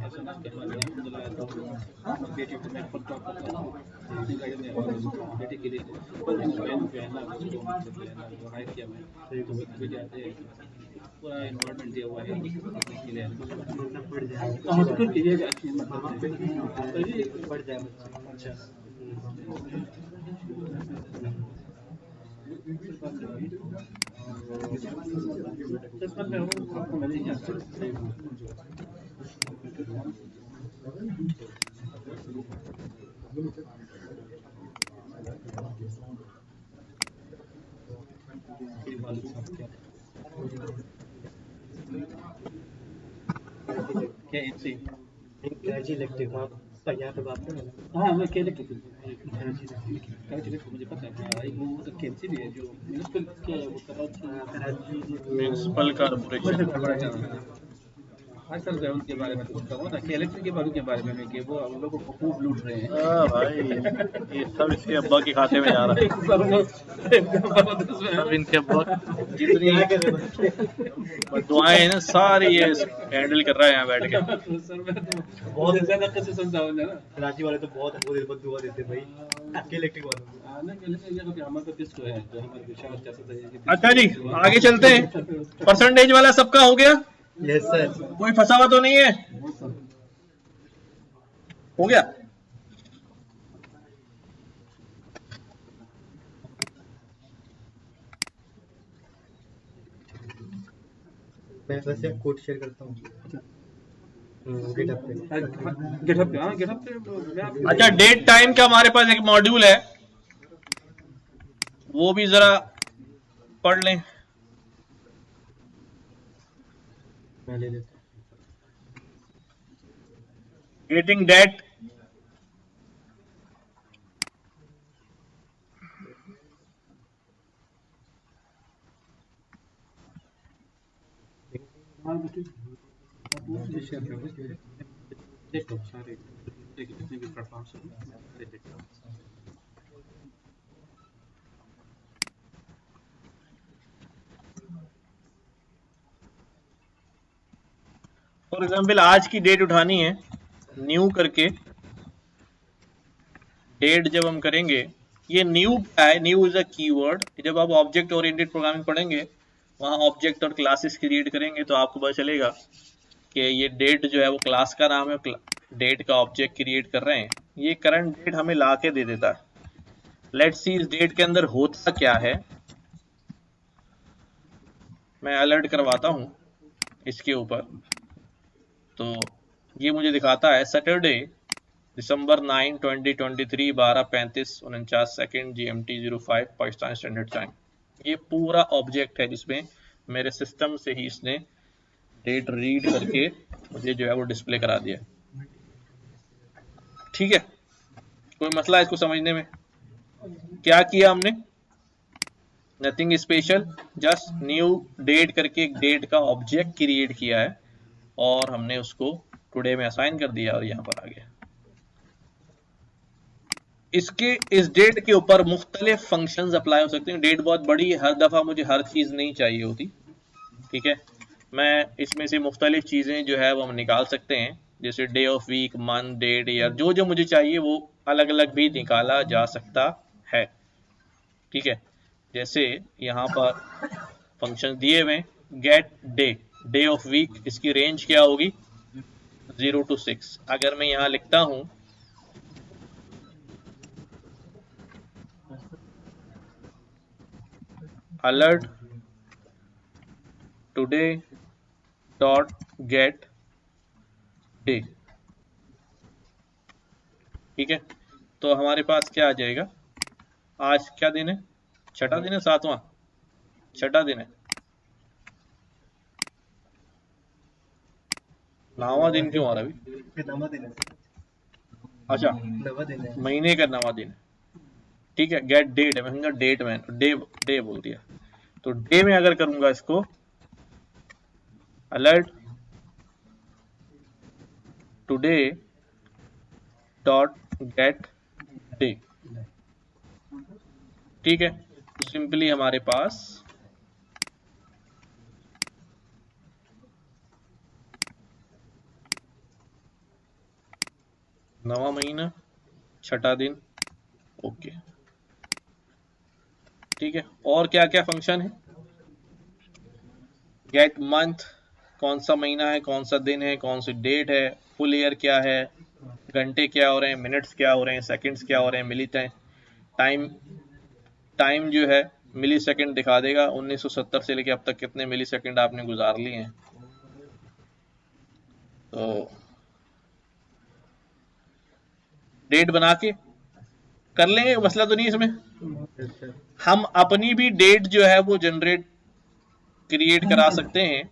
ऐसा ना कि हमारे अल्हम्दुलिल्लाह तो बेटी को मैं खुद ड्रॉप करता हूँ अपनी गाड़ी में, और बेटे के लिए बहन जो है ना उसको मतलब जो है ना वो हायर किया मैं, तो वो जाते पूरा इन्वायरमेंट दिया हुआ है के लिए। हाँ तो फिर ये अच्छी मतलब तो ये बढ़ जाए। अच्छा क्या इनसे इलेक्टिव आप यहाँ पे बात करें। हाँ मैं क्या लिखी मुझे पता है वो तो केएमसी भी है जो म्यूनिसिपल क्या है वो कराची म्यूनिसिपल कॉर्पोरेशन। असल में उनके बारे में तो बोलता हूँ ना कि इलेक्ट्रिक के बारे में कि वो उन लोगों को खूब लूट रहे हैं। भाई ये सब इसके अब्बा के खाते में जा रहा है, सब इनके अब्बा जितनी दुआएं हैं ना सारी ये हैंडल कर रहा है यहाँ बैठ के। सर मैं तो बहुत ज्यादा कैसे समझाऊँ ना, कराची वाले तो बहुत दुआ देते भाई आपके इलेक्ट्रिक वालों को। हमारे किसको है जो हमारे विशाल कैसे। अच्छा जी आगे चलते हैं। परसेंटेज वाला सबका हो गया? Yes sir. कोई फंसा हुआ तो नहीं है? हो गया? मैं वैसे कोड शेयर करता हूँ। गिटहब पे। गिटहब पे, हाँ गिटहब पे मैं आपको अच्छा, डेट टाइम का हमारे पास एक मॉड्यूल है, वो भी जरा पढ़ लें। मैं ले लेता हूँ। गेटिंग डेट, हाँ बेटे, आप वो मुझे शेयर कर दो, देख लो सारे, देखिए जितने भी प्लेटफॉर्म्स हैं देख लो। फॉर एग्जाम्पल आज की डेट उठानी है, न्यू करके डेट जब हम करेंगे, ये न्यू क्या है, न्यू इज अ कीवर्ड। जब आप ऑब्जेक्ट ओरिएंटेड प्रोग्रामिंग पढ़ेंगे, वहां ऑब्जेक्ट और क्लासेस क्रिएट करेंगे तो आपको पता चलेगा कि ये डेट जो है वो क्लास का नाम है, डेट का ऑब्जेक्ट क्रिएट कर रहे हैं। ये करंट डेट हमें ला के दे देता है। लेट्स सी इस डेट के अंदर होता क्या है। मैं अलर्ट करवाता हूं इसके ऊपर, तो ये मुझे दिखाता है सैटरडे दिसंबर 9 2023 12:35 GMT 05 पाकिस्तान स्टैंडर्ड टाइम। ये पूरा ऑब्जेक्ट है जिसमें मेरे सिस्टम से ही इसने डेट रीड करके मुझे जो है वो डिस्प्ले करा दिया। ठीक है, कोई मसला है इसको समझने में? क्या किया हमने? Nothing special, just new date करके एक डेट का ऑब्जेक्ट क्रिएट किया है और हमने उसको टुडे में असाइन कर दिया और यहाँ पर आ गया। इसके इस डेट के ऊपर मुख्तलिफ फंक्शंस अप्लाई हो सकते हैं। डेट बहुत बड़ी है, हर दफा मुझे हर चीज नहीं चाहिए होती। ठीक है, मैं इसमें से मुख्तलिफ चीजें जो है वो हम निकाल सकते हैं, जैसे day of week, month, date, year, जो जो मुझे चाहिए वो अलग अलग भी निकाला जा सकता है। ठीक है, जैसे यहाँ पर फंक्शन दिए हुए, get day, day of week, इसकी रेंज क्या होगी 0 to 6। अगर मैं यहाँ लिखता हूं alert today dot gate day, ठीक है, तो हमारे पास क्या आ जाएगा, आज क्या दिन है, छठा दिन है, सातवां, छठा दिन है, नौवां दिन क्यों आ रहा है अभी? नवा दिन है। अच्छा, नवा दिन है। महीने का नवा दिन है। ठीक है, गेट डेट है, मैं समझा डेट में, डे डे बोल दिया। तो डे में अगर करूंगा इसको alert today dot gate day, ठीक है, तो सिंपली हमारे पास नवा महीना, छठा दिन, ओके। ठीक है, और क्या क्या फंक्शन है, गेट मंथ, कौन सा महीना है, कौन सा दिन है, कौन सी डेट है, फुल ईयर क्या है, घंटे क्या हो रहे हैं, मिनट्स क्या हो रहे हैं, सेकंड्स क्या हो रहे हैं, मिली टाइम, टाइम जो है मिली सेकंड दिखा देगा, 1970 से लेके अब तक कितने मिली सेकंड आपने गुजार लिए हैं। तो डेट बना के कर लेंगे, मसला तो नहीं इसमें। हम अपनी भी डेट जो है वो जनरेट क्रिएट करा सकते हैं,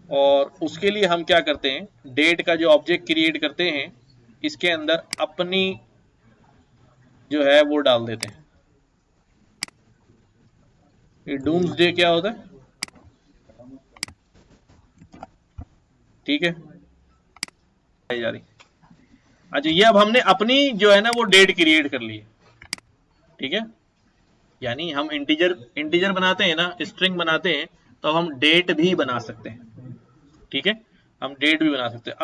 और उसके लिए हम क्या करते हैं, डेट का जो ऑब्जेक्ट क्रिएट करते हैं इसके अंदर अपनी जो है वो डाल देते हैं। ये डूम्स डे क्या होता है, ठीक है जा रही। अच्छा, ये अब हमने अपनी जो है ना वो डेट क्रिएट कर ली है। ठीक है, यानी हम इंटीजर बनाते हैं ना, स्ट्रिंग बनाते हैं, तो हम डेट भी बना सकते हैं। ठीक है, हम डेट भी बना सकते हैं।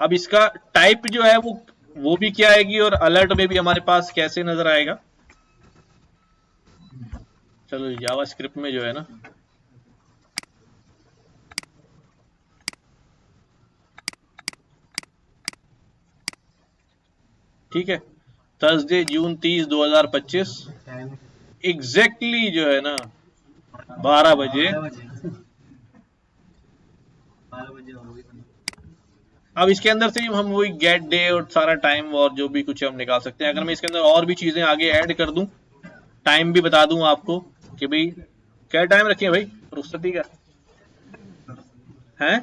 अब इसका टाइप जो है वो भी क्या आएगी, और अलर्ट में भी हमारे पास कैसे नजर आएगा। चलो जावास्क्रिप्ट में जो है ना, ठीक है, थर्सडे जून 30 2025 एग्जैक्टली जो है ना 12 बजे 12 बजे होगी। अब इसके अंदर से हम वही गेट डे और सारा टाइम और जो भी कुछ हम निकाल सकते हैं। अगर मैं इसके अंदर और भी चीजें आगे ऐड कर दूं, टाइम भी बता दूं आपको कि भाई क्या टाइम रखिए भाई रुखसती का है।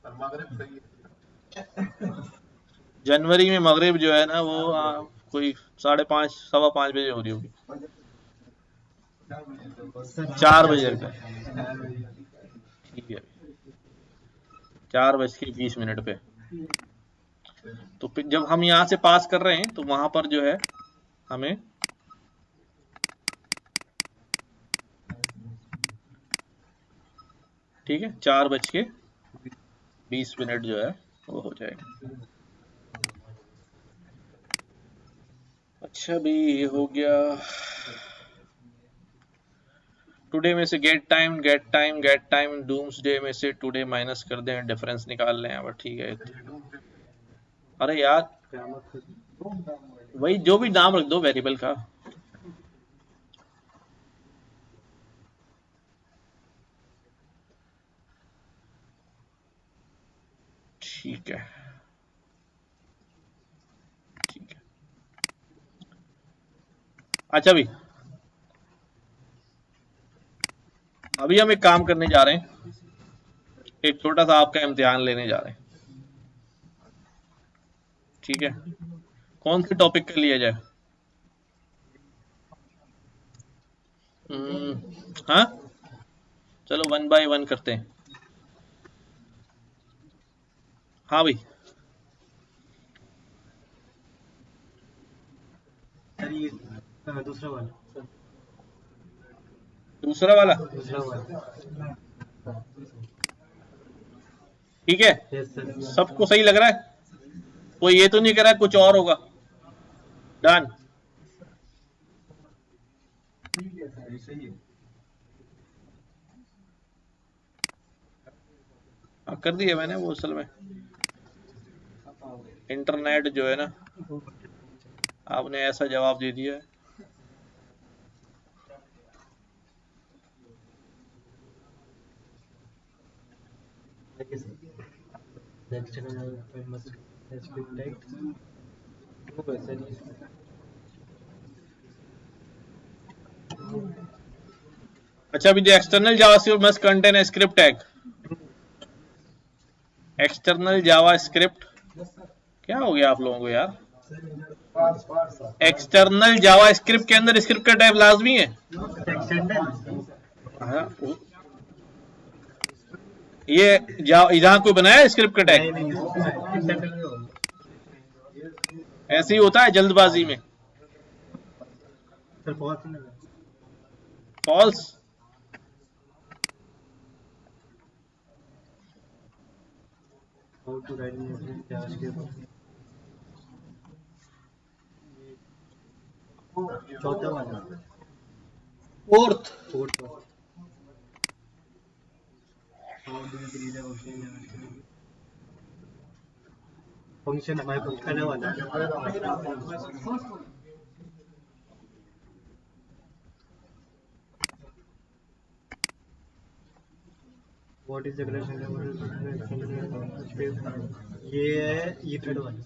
और मगरिब सही जनवरी में मगरिब जो है ना वो कोई 5:30 5:15 बजे हो रही होगी, 4 बजे का। ठीक है, 4:20 पे। तो फिर जब हम यहाँ से पास कर रहे हैं तो वहां पर जो है हमें ठीक है 4:20 जो है वो हो जाएगा। अच्छा भी ये हो गया। टुडे में से गेट टाइम डूम्सडे में से टुडे माइनस कर दें, डिफरेंस निकाल लें। अब ठीक है, अरे यार वही जो भी नाम रख दो वेरिएबल का। ठीक है ठीक है। अच्छा भी अभी हम एक काम करने जा रहे हैं, एक छोटा सा आपका इम्तिहान लेने जा रहे हैं। ठीक है, कौन से टॉपिक का लिया जाए? हाँ चलो 1 बाय 1 करते हैं। हाँ भाई सर ये दूसरा वाला दूसरा वाला ठीक है। Yes sir. सबको सही लग रहा है? कोई ये तो नहीं कह रहा कुछ और होगा? डन। कर दिया मैंने, वो असल में इंटरनेट जो है ना आपने ऐसा जवाब दे दिया है। अच्छा अभी जो external JavaScript must contain a script tag. External JavaScript क्या हो गया आप लोगों को यार? एक्सटर्नल जावास्क्रिप्ट के अंदर स्क्रिप्ट का टैग लाजमी है। हाँ, ये जहां कोई बनाया स्क्रिप्ट का टैग ऐसे ही होता है जल्दबाजी में। फॉल्स चौथा वाला फोर्थ फंक्शन हमारे पास पहला वाला व्हाट इज द ये है, ये थर्ड वाला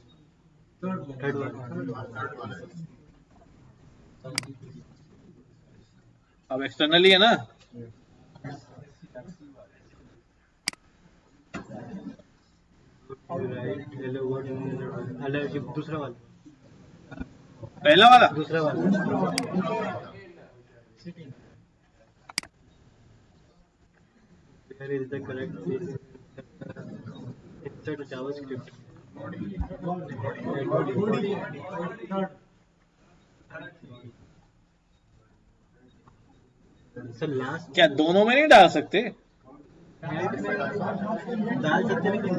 अब एक्सटर्नली है ना। दूसरा वाला पहला वाला दूसरा वाला Where is the correct insert JavaScript? Sir last क्या दोनों में नहीं डाल सकते? डाल सकते हैं लेकिन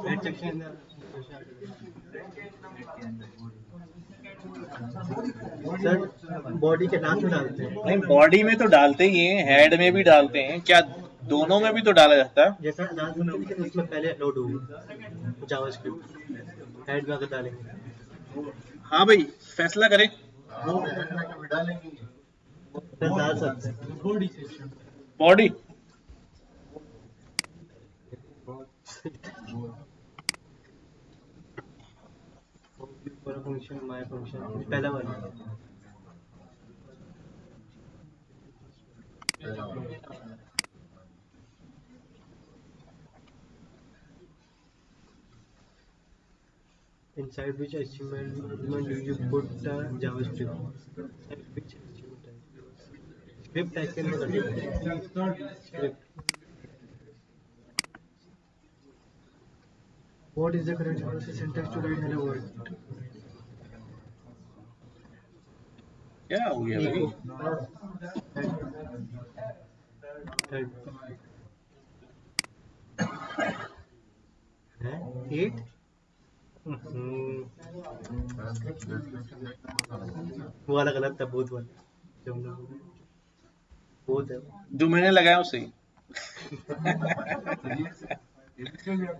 हेड सेक्शन सर बॉडी के लास्ट में डालते हैं। नहीं बॉडी में तो डालते ही हैं, हेड में भी डालते हैं, क्या दोनों में भी तो डाला जाता है? जैसा डाल सकते हैं लेकिन उसमें पहले अपलोड होगी जावास्क्रिप्ट हेड में अगर डालेंगे। हाँ भाई फैसला करें। डाल सकते हैं बॉडी पूरा फंक्शन माय फंक्शन पहला वाला inside which HTML do you put the JavaScript inside which HTML type script type करने का script what is the correct syntax to write hello world क्या हो गया भाई? एट वो वाला गलत था बहुत वाला जो हमने बोला बहुत है जो मैंने लगाया उसे ही।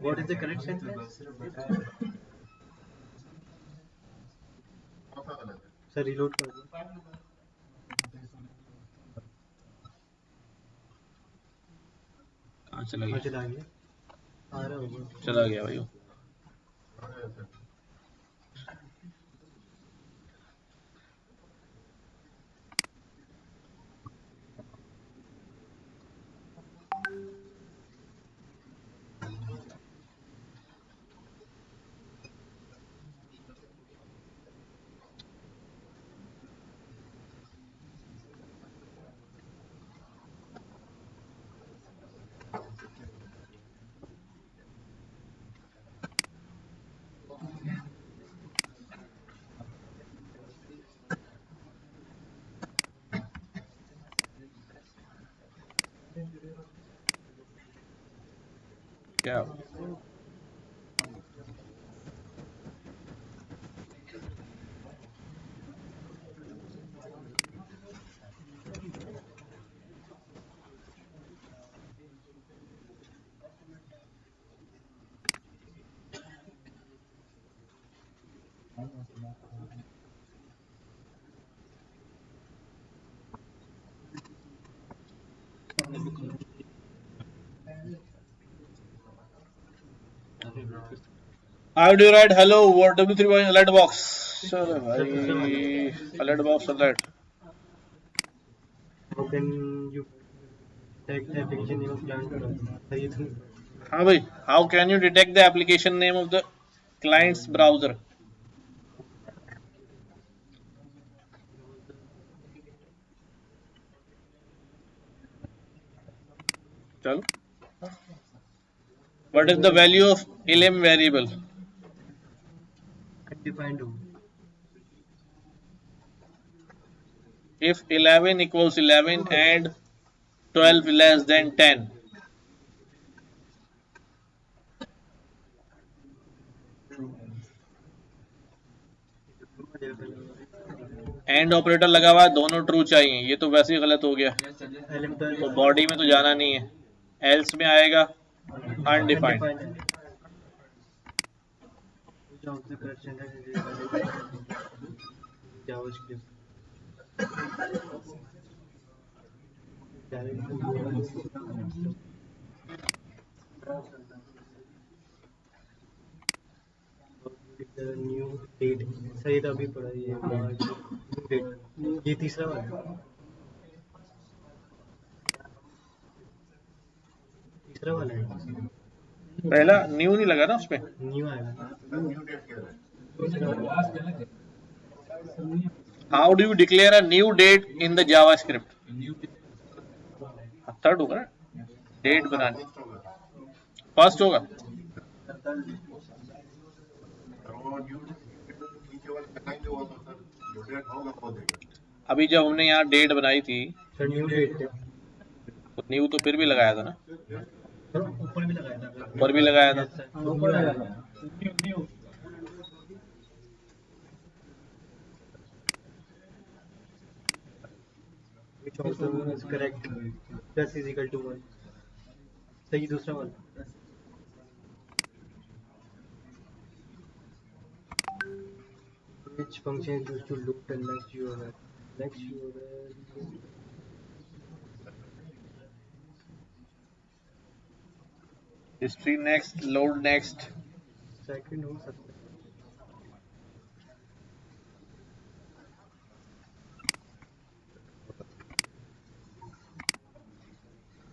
what is the correct sentence sir reload कर दो कहाँ चला गया? चला गया आ रहा होगा चला गया भाई वो। क्या How do you write hello or W3 boy alert box? चलो भाई alert box alert. how can you take the application name of client सही था हाँ भाई, how can you detect the application name of the client's browser? चलो. What is the value of elem variable? undefined हो If 11 equals 11 and 12 less than 10. And operator लगा हुआ है, दोनों ट्रू चाहिए, ये तो वैसे ही गलत हो गया, तो बॉडी में तो जाना नहीं है, एल्स में आएगा अनडिफाइंड। न्यू डेट सही था अभी पढ़ा ये मार्च डेट ये तीसरा वाला है पहला न्यू नहीं लगा ना उसमें, न्यू आएगा how do you declare a new date in the JavaScript? Third होगा ना, डेट बनानी फर्स्ट होगा। अभी जब हमने यहाँ डेट बनाई थी न्यू डेट तो न्यू तो फिर भी लगाया था ना, ऊपर भी लगाया था ऊपर भी लगाया था। which also is correct plus is equal to 1 सही दूसरा वाला which function is used to loop the next URL history next, load next, second हो सकता है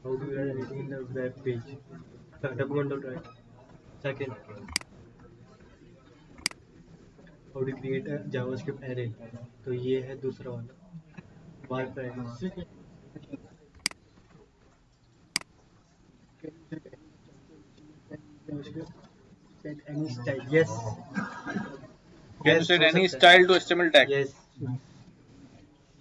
How do you add anything in the web page? Document.write. Second, how do you create a JavaScript array? तो ये है दूसरा वाला var prime. Set any style. Yes. Can you set any style to HTML tag? Yes.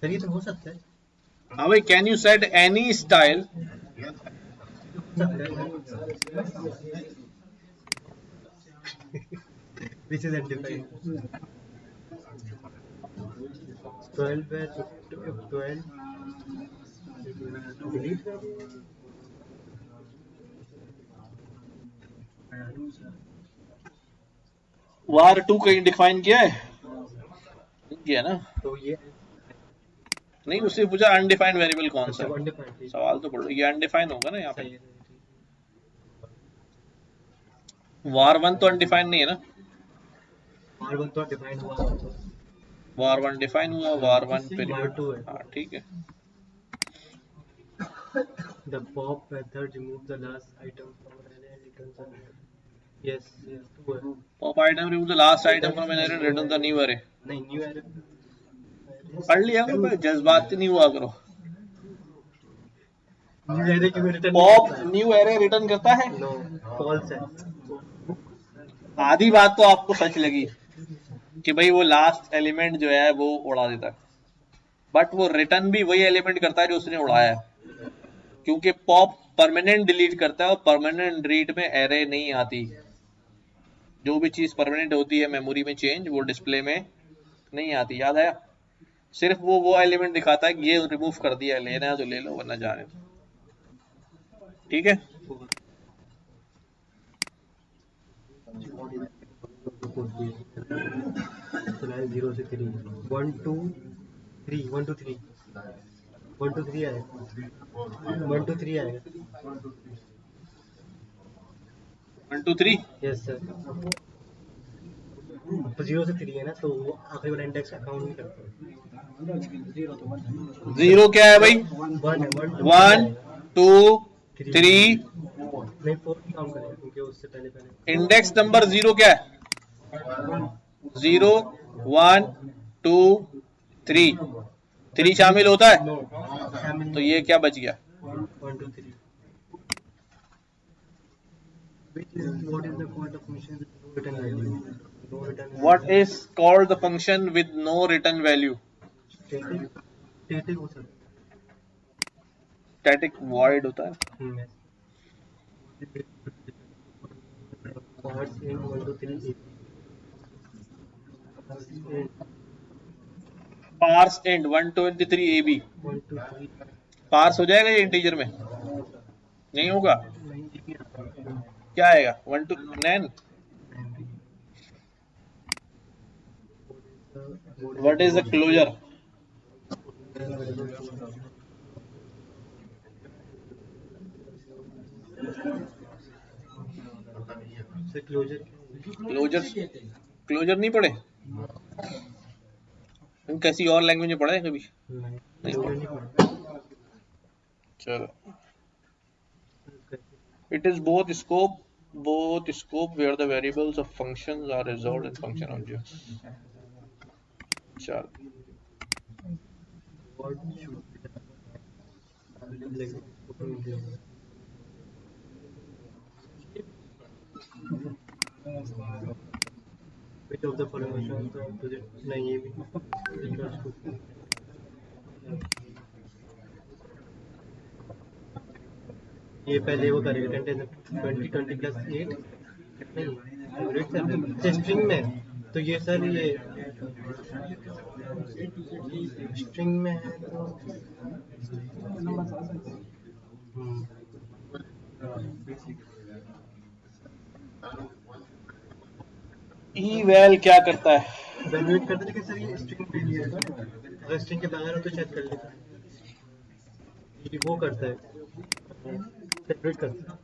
Sir ये तो हो सकता है. हाँ भाई, can you set any style? Which is undefined. 12 है 12 delete. var2 कहीं डिफाइन किया है? किया ना? तो ये नहीं, उससे पूछा अनडिफाइंड वेरिएबल कौन सा है? undefined. सवाल तो पढ़ो, ये अनडिफाइंड होगा ना यहाँ पे. सही है. var1 तो अनडिफाइंड नहीं है ना? var1 तो डिफाइन हुआ. var1 डिफाइन हुआ, var1 पे var2 है. हाँ ठीक है. The pop method remove the last item from an array and returns an array. Yes, yes, 2 है. pop item remove the last item from an array and return the new array. नहीं न्यू array. पढ़ लिया करो, जज्बाती नहीं हुआ करो. न्यू array क्यों return? pop new array return करता है? नो फॉल्स है. आधी बात तो आपको सच लगी कि भाई वो लास्ट एलिमेंट जो है वो उड़ा देता है, बट वो रिटर्न भी वही एलिमेंट करता है जो उसने उड़ाया है, क्योंकि पॉप परमानेंट डिलीट करता है और परमानेंट डिलीट में एरे नहीं आती. जो भी चीज परमानेंट होती है मेमोरी में चेंज, वो डिस्प्ले में नहीं आती. याद आया? सिर्फ वो एलिमेंट दिखाता है कि ये रिमूव कर दिया, लेना है तो ले लो वरना जाने दो. ठीक है. चलाए 0 से 3 1 2 3 1 2 3 1 2 3 आएगा. 1 2 3 आएगा. 1 2 3 यस सर. तो 0 से 3 है ना, तो वो आखिरी वाला इंडेक्स अकाउंट नहीं करता. 0 क्या है भाई? 1 है. 1 2 3. नहीं 4 की काउंट करेगा क्योंकि उससे पहले इंडेक्स नंबर 0 क्या है? 0 1 2 3. 3 शामिल होता है, नो. तो ये क्या बच गया? 1 2 3. Which is what is the called the function with no return value? No return value. What is called the function with no return value? Static हो सकता Static void होता है. है. Parts in 1 2 3 Parse int 123 ab. 1 2 3 parse हो जाएगा ये इंटीजर में? नहीं होगा. क्या आएगा? 1 2 9. What is the closure? से क्लोजर क्लोजर नहीं पढ़े? तुम कैसी और लैंग्वेज में पढ़े कभी? नहीं चलो. It is both scope where the variables of functions are resolved in function objects. चल. what should like which of the following shows the opposite? नहीं ये भी ये पहले वो करेगा 20 प्लस 8 नहीं स्ट्रिंग में. तो ये सर ये स्ट्रिंग में है तो eval क्या करता है? वैल्यूएट करते लेकिन सर ये स्ट्रिंग पे लिया है. अगर स्ट्रिंग के बाहर हो तो शायद कर लेता है. ये वो करता है सेपरेट करता है.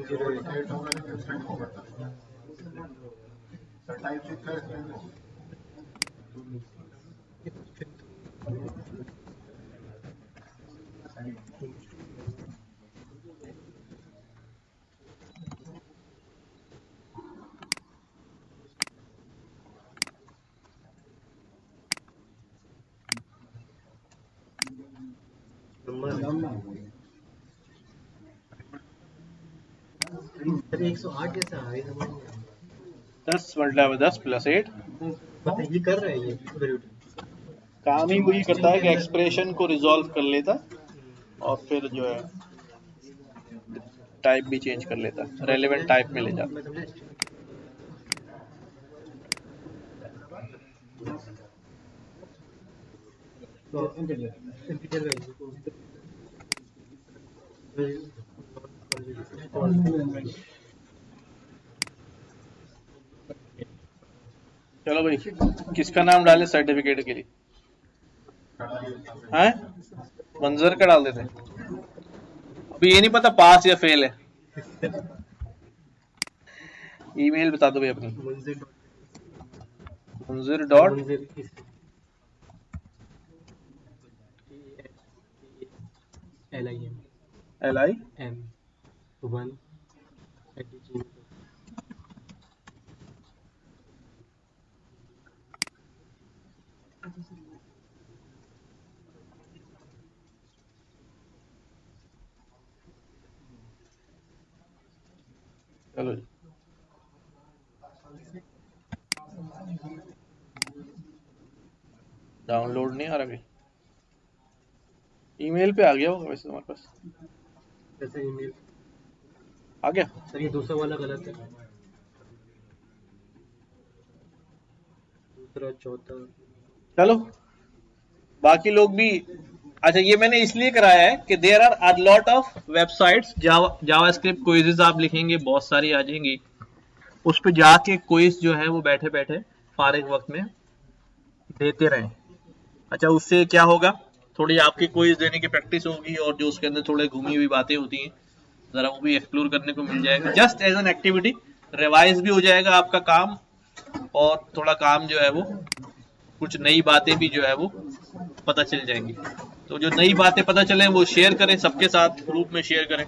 टाइप होगा ना स्ट्रिंग होगा सर टाइप शीट का स्ट्रिंग होगा सर 108 जैसा आ रही है 10 मल्टीप्लाई बाय 10 प्लस 8 पता ये कर रहा है ये वैल्यूटी काम ही वही करता है कि एक्सप्रेशन को रिजॉल्व कर लेता और फिर जो है टाइप भी चेंज कर लेता, रेलेवेंट टाइप में ले जाता। मैं समझा तो इंटीजर वैल्यू चलो भाई, किसका नाम डाले सर्टिफिकेट के लिए? हैं? मंजर का डाल देते हैं। अभी ये नहीं पता पास या फेल है। ईमेल बता दो भाई अपनी। मुंजिर डॉट LIM 1 चलो जी। डाउनलोड नहीं आ रहा भाई, ईमेल पे आ गया होगा वैसे तुम्हारे पास। ऐसे ईमेल आ गया सर, ये दूसरा वाला गलत है, दूसरा चौथा। चलो बाकी लोग भी। अच्छा, ये मैंने इसलिए कराया है कि there are a lot of websites, JavaScript quizzes आप लिखेंगे बहुत सारी आ जाएंगी, उस पे जाके क्विज जो है वो बैठे बैठे फारिग वक्त में देते रहें। अच्छा, उससे क्या होगा, थोड़ी आपकी क्विज देने की प्रैक्टिस होगी और जो उसके अंदर थोड़े घूमी हुई बातें होती हैं जरा वो भी एक्सप्लोर करने को मिल जाएगा। Just as an activity, revise भी हो जाएगा आपका काम और थोड़ा काम जो है वो कुछ नई बातें भी जो है वो पता चल जाएंगी। तो जो नई बातें पता चले वो शेयर करें सबके साथ, ग्रुप में शेयर करें।